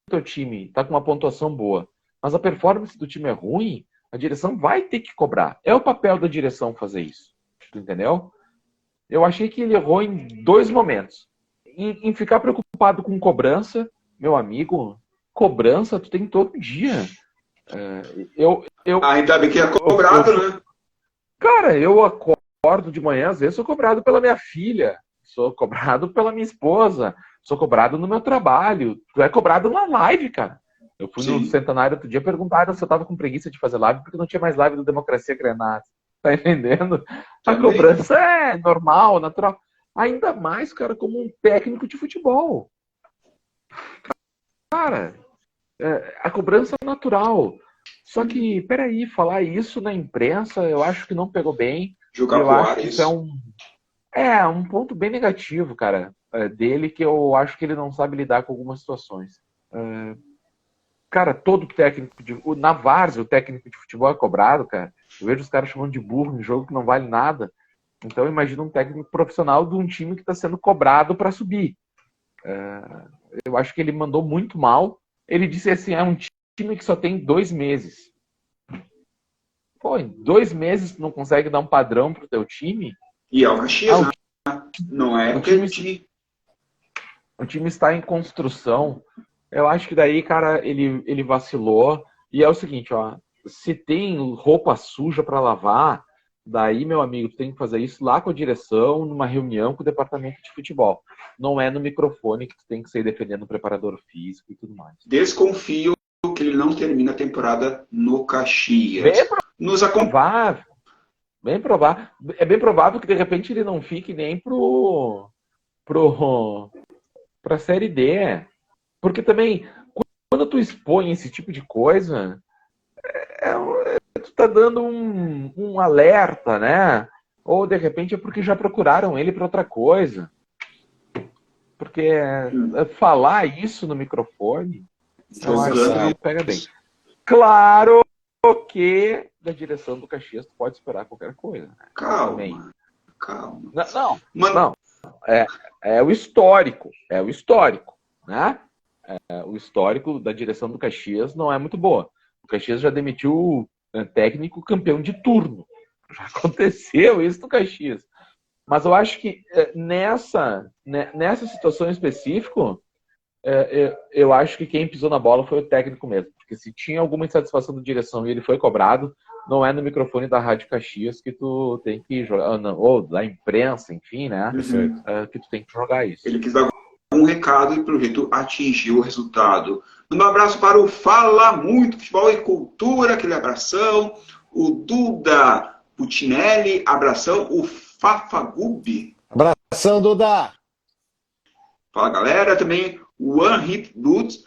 teu time tá com uma pontuação boa, mas a performance do time é ruim, a direção vai ter que cobrar. É o papel da direção fazer isso. Tu entendeu? Eu achei que ele errou em 2 momentos. Em ficar preocupado com cobrança, meu amigo, cobrança tu tem todo dia.
Ainda bem que é cobrado, né?
Cara, eu acordo de manhã, às vezes sou cobrado pela minha filha, sou cobrado pela minha esposa, sou cobrado no meu trabalho. Tu é cobrado na live, cara. Eu fui no Centenário outro dia, perguntaram se eu tava com preguiça de fazer live, porque não tinha mais live do Democracia Grenada. Tá entendendo? A cobrança é normal, natural. Ainda mais, cara, como um técnico de futebol. Cara, a cobrança é natural. Só que, peraí, falar isso na imprensa, eu acho que não pegou bem.
Jogar
eu
pro
acho
ar,
que
isso
é um ponto bem negativo, cara, dele, que eu acho que ele não sabe lidar com algumas situações. Cara, todo técnico na várzea, o técnico de futebol é cobrado, cara. Eu vejo os caras chamando de burro em jogo que não vale nada. Então imagina um técnico profissional de um time que está sendo cobrado para subir. Eu acho que ele mandou muito mal. Ele disse assim, é um time que só tem 2 meses. Pô, em 2 meses tu não consegue dar um padrão pro teu time?
E é o Caxias, né? Não é
o time está em construção. Eu acho que daí, cara, ele vacilou. E é o seguinte, ó, se tem roupa suja para lavar, daí, meu amigo, tu tem que fazer isso lá com a direção, numa reunião com o departamento de futebol. Não é no microfone que tu tem que sair defendendo o preparador físico e tudo mais.
Desconfio que ele não termina a temporada no Caxias.
Nos provável. Bem provável. É bem provável que de repente ele não fique nem pra Série D. Porque também, quando tu expõe esse tipo de coisa, tu tá dando um alerta, né? Ou de repente é porque já procuraram ele para outra coisa. Porque falar isso no microfone, eu acho que não pega bem. Claro que da direção do Caxias tu pode esperar qualquer coisa. Né?
Calma.
Não. É o histórico. É o histórico, né? O histórico da direção do Caxias não é muito boa. O Caxias já demitiu técnico campeão de turno. Já aconteceu isso no Caxias. Mas eu acho que nessa situação em específico, eu acho que quem pisou na bola foi o técnico mesmo. Porque se tinha alguma insatisfação da direção e ele foi cobrado, não é no microfone da Rádio Caxias que tu tem que jogar, ou da imprensa, enfim, né? Que tu tem que jogar isso.
Ele quis dar um recado e, pelo jeito, atingiu o resultado. Um abraço para o Fala Muito Futebol e Cultura, aquele abração. O Duda Putinelli, abração. O Fafagub.
Abração, Duda.
Fala, galera. Também o One Hit Boots,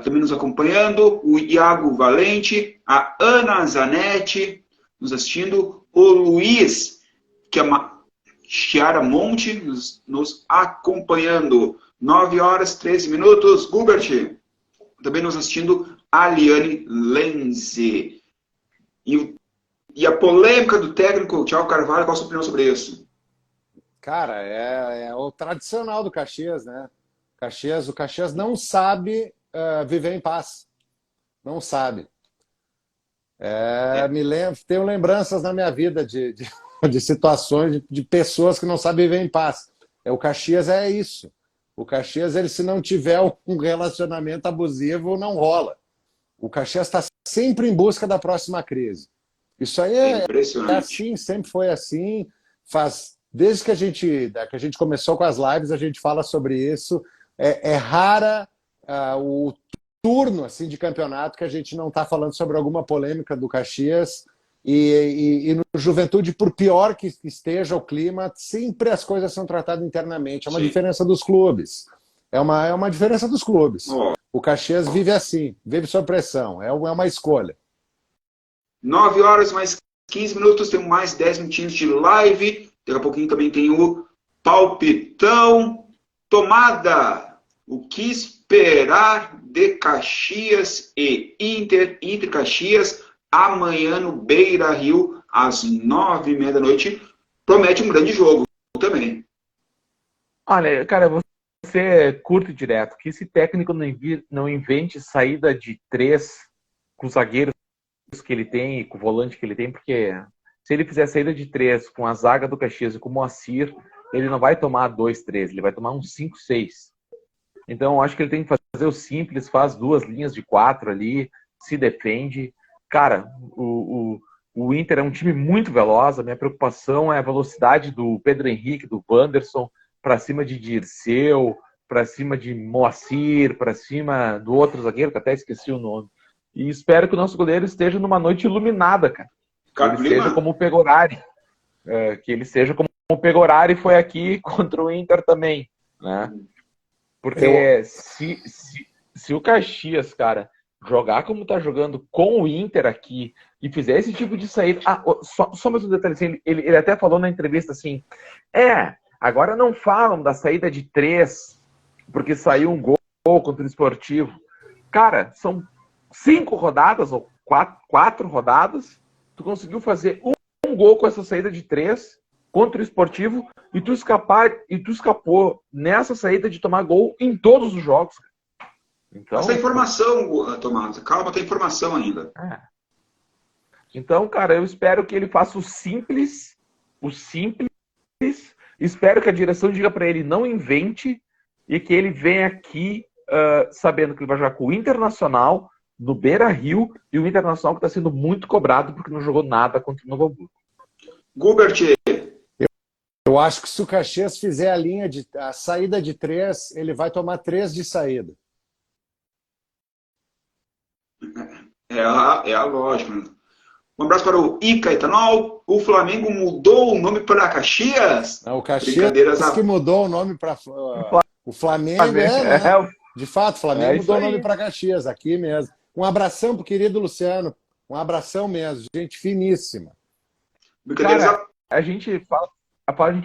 também nos acompanhando. O Iago Valente, a Ana Zanetti nos assistindo. O Luiz, que é uma Chiara Monte, nos acompanhando. 9h13. Gubert, também nos assistindo. A Liane Lenze. E a polêmica do técnico Thiago Carvalho, qual a sua opinião sobre isso?
Cara, é o tradicional do Caxias, né? O Caxias não sabe viver em paz. Não sabe. Tenho lembranças na minha vida de situações de pessoas que não sabem viver em paz. O Caxias é isso. O Caxias, ele, se não tiver um relacionamento abusivo, não rola. O Caxias está sempre em busca da próxima crise. Isso aí é assim, sempre foi assim. Desde que a gente começou com as lives, a gente fala sobre isso. É rara o turno assim, de campeonato que a gente não está falando sobre alguma polêmica do Caxias. E no Juventude, por pior que esteja o clima, sempre as coisas são tratadas internamente. É uma diferença dos clubes. É uma diferença dos clubes. O Caxias vive assim, vive sob pressão. É uma escolha.
9h mais 15 minutos, temos mais 10 minutinhos de live. Daqui a pouquinho também tem o palpitão. Tomada. O que esperar de Caxias e Inter Caxias amanhã no Beira-Rio, às 9h30 da noite. Promete um grande jogo também.
Olha, cara, vou ser curto e direto. Que esse técnico não invente saída de 3 com os zagueiros que ele tem e com o volante que ele tem, porque se ele fizer saída de 3 com a zaga do Caxias e com o Moacir, ele não vai tomar 2-3, ele vai tomar um 5-6. Então, eu acho que ele tem que fazer o simples, faz 2 linhas de 4 ali, se defende. Cara, o Inter é um time muito veloz, a minha preocupação é a velocidade do Pedro Henrique, do Wanderson, para cima de Dirceu, para cima de Moacir, para cima do outro zagueiro, que até esqueci o nome. E espero que o nosso goleiro esteja numa noite iluminada, cara. Que ele seja como o Pegorari. Que ele seja como o Pegorari foi aqui contra o Inter também, né? Porque se o Caxias, cara, jogar como tá jogando com o Inter aqui e fizer esse tipo de saída... Só mais um detalhe, assim, ele até falou na entrevista assim, agora não falam da saída de 3, porque saiu um gol contra o Esportivo. Cara, são 5 rodadas, ou 4 rodadas, tu conseguiu fazer um gol com essa saída de 3 contra o Esportivo e tu escapou nessa saída de tomar gol em todos os jogos. Então,
essa informação, Tomás, calma, tem informação ainda.
Então, cara, eu espero que ele faça o simples, espero que a direção diga para ele não invente e que ele venha aqui sabendo que ele vai jogar com o Internacional no Beira-Rio e o Internacional que está sendo muito cobrado porque não jogou nada contra o Novo Hamburgo.
Gubert.
Eu acho que se o Caxias fizer a saída de 3, ele vai tomar 3 de saída.
É a lógica. Um abraço para o Ica Etanol. O Flamengo mudou o nome para Caxias?
Não, o Caxias que mudou o nome para... O Flamengo né? De fato, o Flamengo mudou o nome para Caxias, aqui mesmo. Um abração pro querido Luciano. Um abração mesmo, gente finíssima.
Cara, a gente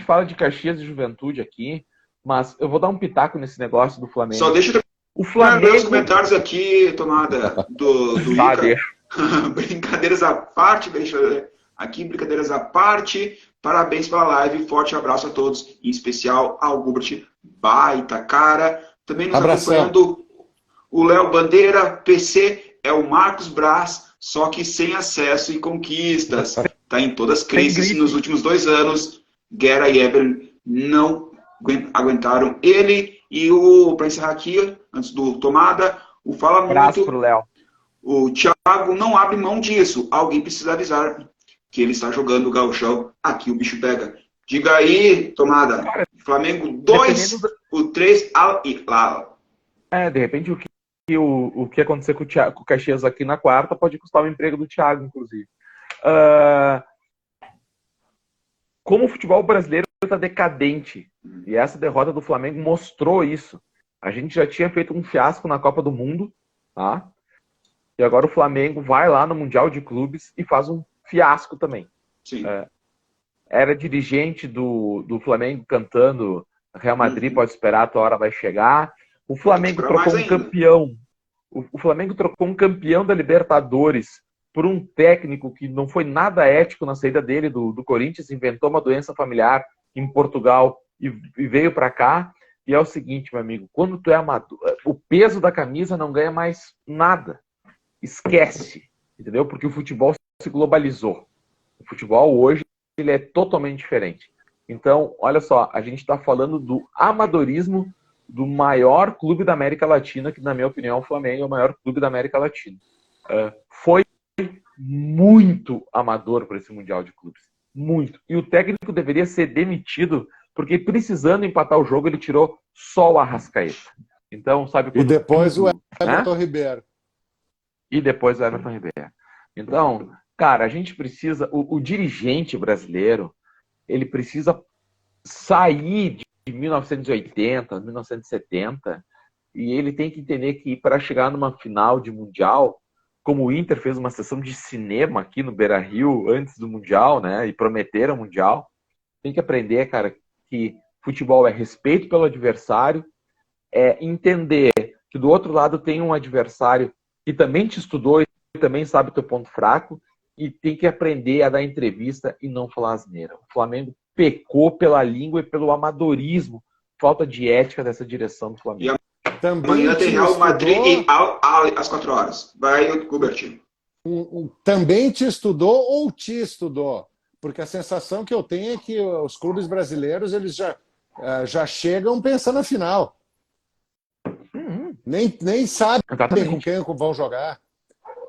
fala de Caxias e Juventude aqui, mas eu vou dar um pitaco nesse negócio do Flamengo.
Só deixa
o Flamengo...
os comentários aqui, Tomada, do Ica. Brincadeiras à parte, brincadeiras à parte. Parabéns pela live, forte abraço a todos, em especial ao Gubert Baita Cara. Também nos acompanhando o Léo Bandeira, PC, é o Marcos Braz, só que sem acesso e conquistas. Está em todas as crises nos últimos 2 anos. Guerra e Eber não aguentaram ele. E para encerrar aqui, antes do Tomada, o Fala
Muito. Pro Léo.
O Thiago não abre mão disso. Alguém precisa avisar que ele está jogando o gauchão. Aqui o bicho pega. Diga aí, Tomada. Cara, Flamengo 2, o 3 lá.
De repente o que acontecer com o Caxias aqui na quarta pode custar o emprego do Thiago, inclusive. Como o futebol brasileiro está decadente, e essa derrota do Flamengo mostrou isso. A gente já tinha feito um fiasco na Copa do Mundo, tá? E agora o Flamengo vai lá no Mundial de Clubes e faz um fiasco também.
Sim.
Era dirigente do Flamengo cantando Real Madrid pode esperar, a tua hora vai chegar. O Flamengo trocou um campeão. O Flamengo trocou um campeão da Libertadores por um técnico que não foi nada ético na saída dele do Corinthians, inventou uma doença familiar em Portugal e veio para cá. E é o seguinte, meu amigo, quando tu é amador, o peso da camisa não ganha mais nada. Esquece, entendeu? Porque o futebol se globalizou. O futebol hoje ele é totalmente diferente. Então, olha só, a gente está falando do amadorismo do maior clube da América Latina, que na minha opinião o Flamengo é o maior clube da América Latina. Foi muito amador para esse Mundial de Clubes. Muito. E o técnico deveria ser demitido, porque precisando empatar o jogo, ele tirou só o Arrascaeta. Então, sabe...
E depois o Everton Ribeiro.
E depois o Everton Ribeiro. Então, cara, a gente precisa... O dirigente brasileiro, ele precisa sair de 1980, 1970, e ele tem que entender que para chegar numa final de Mundial, como o Inter fez uma sessão de cinema aqui no Beira-Rio antes do Mundial, né? E prometeram o Mundial. Tem que aprender, cara, que futebol é respeito pelo adversário, é entender que do outro lado tem um adversário que também te estudou e também sabe o teu ponto fraco, e tem que aprender a dar entrevista e não falar asneira. O Flamengo pecou pela língua e pelo amadorismo, falta de ética dessa direção do Flamengo.
Amanhã tem Real Madrid e às 4 horas. Vai, Gubert.
Também te estudou ou te estudou? Porque a sensação que eu tenho é que os clubes brasileiros eles já chegam pensando na final. Nem sabem com quem vão jogar.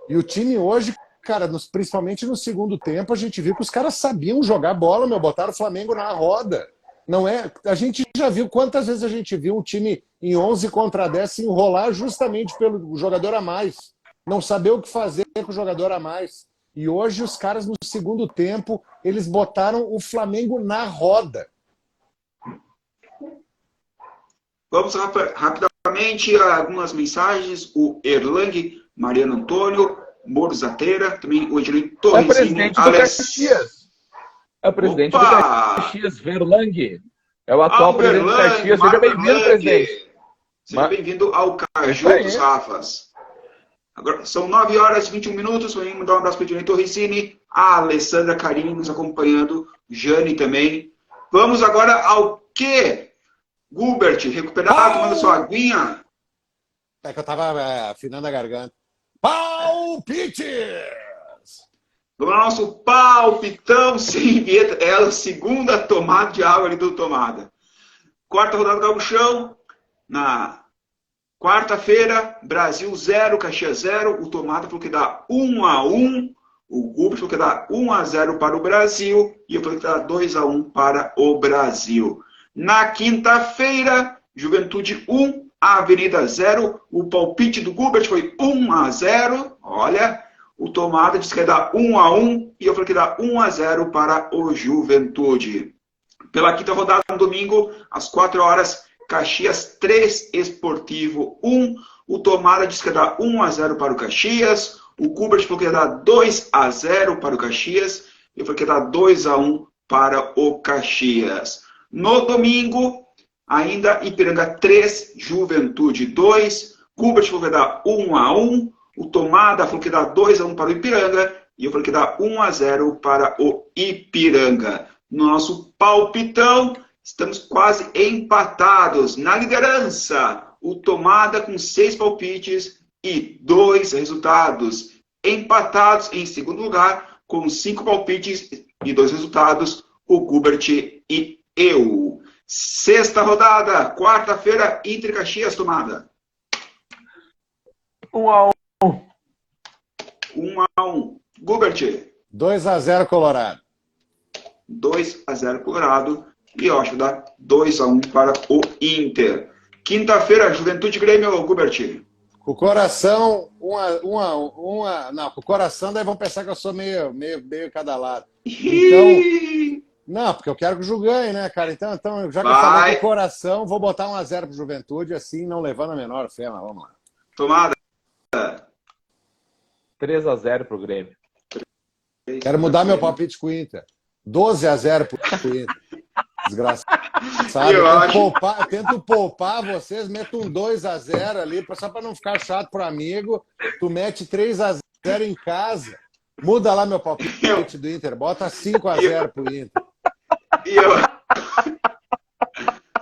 E o time hoje, cara, principalmente no segundo tempo, a gente viu que os caras sabiam jogar bola, botaram o Flamengo na roda. Não é? A gente já viu quantas vezes a gente viu um time em 11 contra 10 se enrolar justamente pelo jogador a mais. Não saber o que fazer com o jogador a mais. E hoje os caras no segundo tempo, eles botaram o Flamengo na roda.
Vamos rapidamente a algumas mensagens. O Erlang, Mariano Antônio, Moro Zateira, também o Edilene Torresini.
É o presidente do Caxias, Verlang. É o atual presidente do Caxias. Seja bem-vindo, presidente.
Seja bem-vindo ao Caju dos Rafas. Agora, são 9 horas e 21 minutos. Vamos mandar um abraço para o Edilene Torresini, a Alessandra Carini nos acompanhando, Jane também. Vamos agora ao quê? Gubert, recuperado, tomando sua aguinha.
É que eu estava afinando a garganta. Palpites!
Vamos ao nosso palpitão sem vinheta. É a segunda tomada de água ali do Tomada. Quarta rodada do Gauchão. Na quarta-feira, Brasil 0, Caxias 0. O Tomada falou que dá 1-1. O Gubert falou que dá 1-0 para o Brasil. E eu falei que dá 2-1 para o Brasil. Na quinta-feira, Juventude 1, Avenida 0. O palpite do Gubert foi 1-0. Olha... O Tomada disse que ia dar 1-1 e eu falei que ia dar 1-0 para o Juventude. Pela quinta rodada, no domingo, às 4 horas, Caxias 3, Esportivo 1. O Tomada disse que ia dar 1-0 para o Caxias. O Gubert falou que ia dar 2-0 para o Caxias. Eu falei que ia dar 2-1 para o Caxias. No domingo, ainda Ipiranga 3, Juventude 2. Gubert falou que ia dar 1-1. O Tomada falou que dá 2-1 para o Ipiranga e eu falei que dá 1-0 para o Ipiranga. No nosso palpitão, estamos quase empatados. Na liderança, o Tomada com 6 palpites e 2 resultados. Empatados em segundo lugar, com 5 palpites e 2 resultados, o Gubert e eu. Sexta rodada, quarta-feira, Inter Caxias, Tomada.
1-1.
1-1. Gubert.
2-0 Colorado.
2-0 Colorado. E eu acho que dá 2-1 para o Inter. Quinta-feira, Juventude Grêmio, Gubert.
Com o coração, não, com o coração, daí vão pensar que eu sou meio cada lado. Então, não, porque eu quero que o Ju ganhe, né, cara? Então já que eu falei com o coração, vou botar 1-0 pro Juventude, assim, não levando a menor fé, mas vamos lá.
Tomada.
3-0 pro Grêmio.
Quero mudar meu palpite com o Inter. 12-0 pro Inter. Desgraçado. Eu tento poupar vocês, meto um 2-0 ali, só para não ficar chato pro amigo. Tu mete 3-0 em casa. Muda lá meu palpite do Inter. Bota 5-0 pro Inter.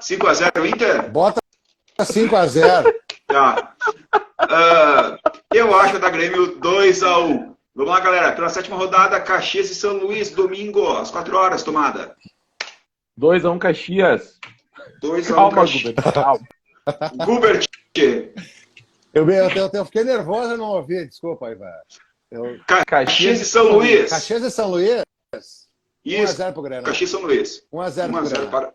5-0 Inter?
Bota 5-0.
Tá. Eu acho que dá Grêmio 2-1. Vamos lá, galera. Pela sétima rodada, Caxias e São Luís, domingo, às 4 horas, Tomada.
2-1 Caxias.
2-1 Caxias. Gubert.
Eu fiquei nervoso e não ouvi. Desculpa aí, velho.
Caxias e São Luís.
Caxias e São Luís?
Isso.
1-0 pro Grêmio.
Caxias e São Luís.
1-0 pro Grêmio.
Para...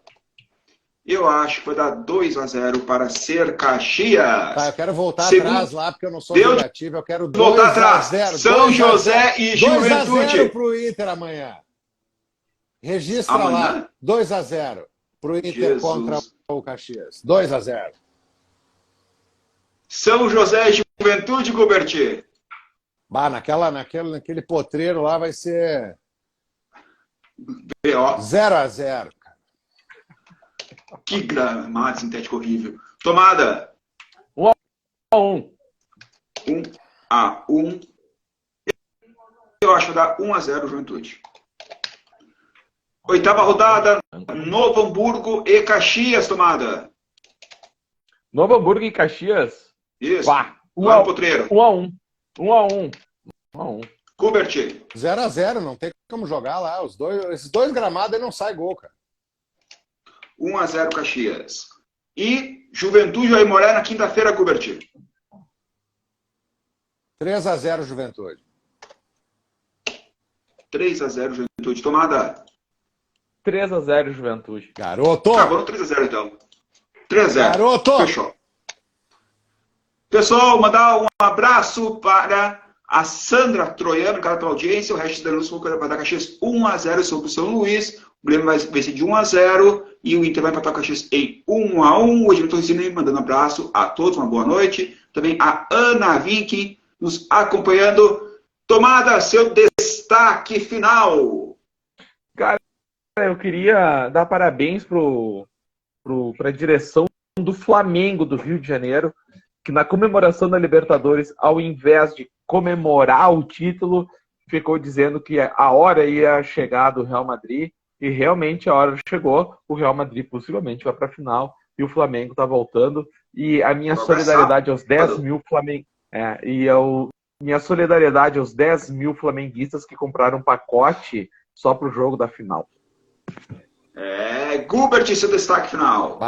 Eu acho que vai dar 2-0 para ser Caxias.
Tá, eu quero voltar atrás lá, porque eu não sou negativo. Eu quero 2-0.
Voltar atrás. São José e Juventude.
2-0 pro Inter amanhã. Registra
amanhã?
lá. 2-0 pro Inter contra o Caxias. 2-0.
São José e Juventude, Gubert.
Bah, naquele potreiro lá vai ser
B.O.
0-0.
Que gramado sintético horrível. Tomada.
1-1.
1-1. Eu acho que vai dar 1-0 Juventude. Oitava rodada, Novo Hamburgo e Caxias, tomada.
Novo Hamburgo e Caxias.
Isso.
Pá,
Lá no Potreiro.
1-1. 1-1.
Kubert.
0-0, não tem como jogar lá. Esses dois gramados aí não sai gol, cara.
1-0 Caxias. E Juventude e Aimoré na quinta-feira, Kubert.
3-0 Juventude.
3-0 Juventude. Tomada.
3-0 Juventude.
Garoto!
Acabou no 3-0 então. 3-0.
Garoto!
Fechou. Pessoal, mandar um abraço para a Sandra Troiano, obrigado pela audiência. O resto da Lúcia vai dar Caxias 1-0 sobre o São Luís. O Grêmio vai vencer de 1-0 e o Inter vai empatar o Caxias em 1-1. O Edmilton Rosini mandando um abraço a todos, uma boa noite. Também a Ana Vinck nos acompanhando. Tomada, seu destaque final.
Cara, eu queria dar parabéns para a direção do Flamengo do Rio de Janeiro, que na comemoração da Libertadores, ao invés de comemorar o título, ficou dizendo que a hora ia chegar do Real Madrid, e realmente a hora chegou. O Real Madrid possivelmente vai para a final, e o Flamengo está voltando. E a minha solidariedade aos 10 mil flamenguistas, minha solidariedade aos 10 mil flamenguistas que compraram um pacote só para o jogo da final.
Gubert, seu destaque final.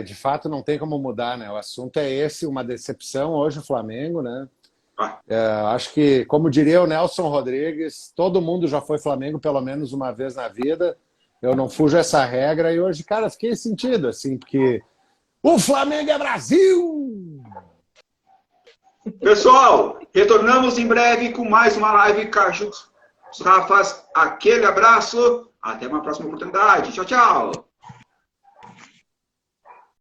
De fato não tem como mudar, né? O assunto é esse, uma decepção hoje o Flamengo, né? Acho que, como diria o Nelson Rodrigues, todo mundo já foi Flamengo pelo menos uma vez na vida. Eu não fujo essa regra e hoje, cara, fiquei sentido, assim, porque o Flamengo é Brasil!
Pessoal, retornamos em breve com mais uma live Cachos Rafas. Aquele abraço, até uma próxima oportunidade. Tchau, tchau!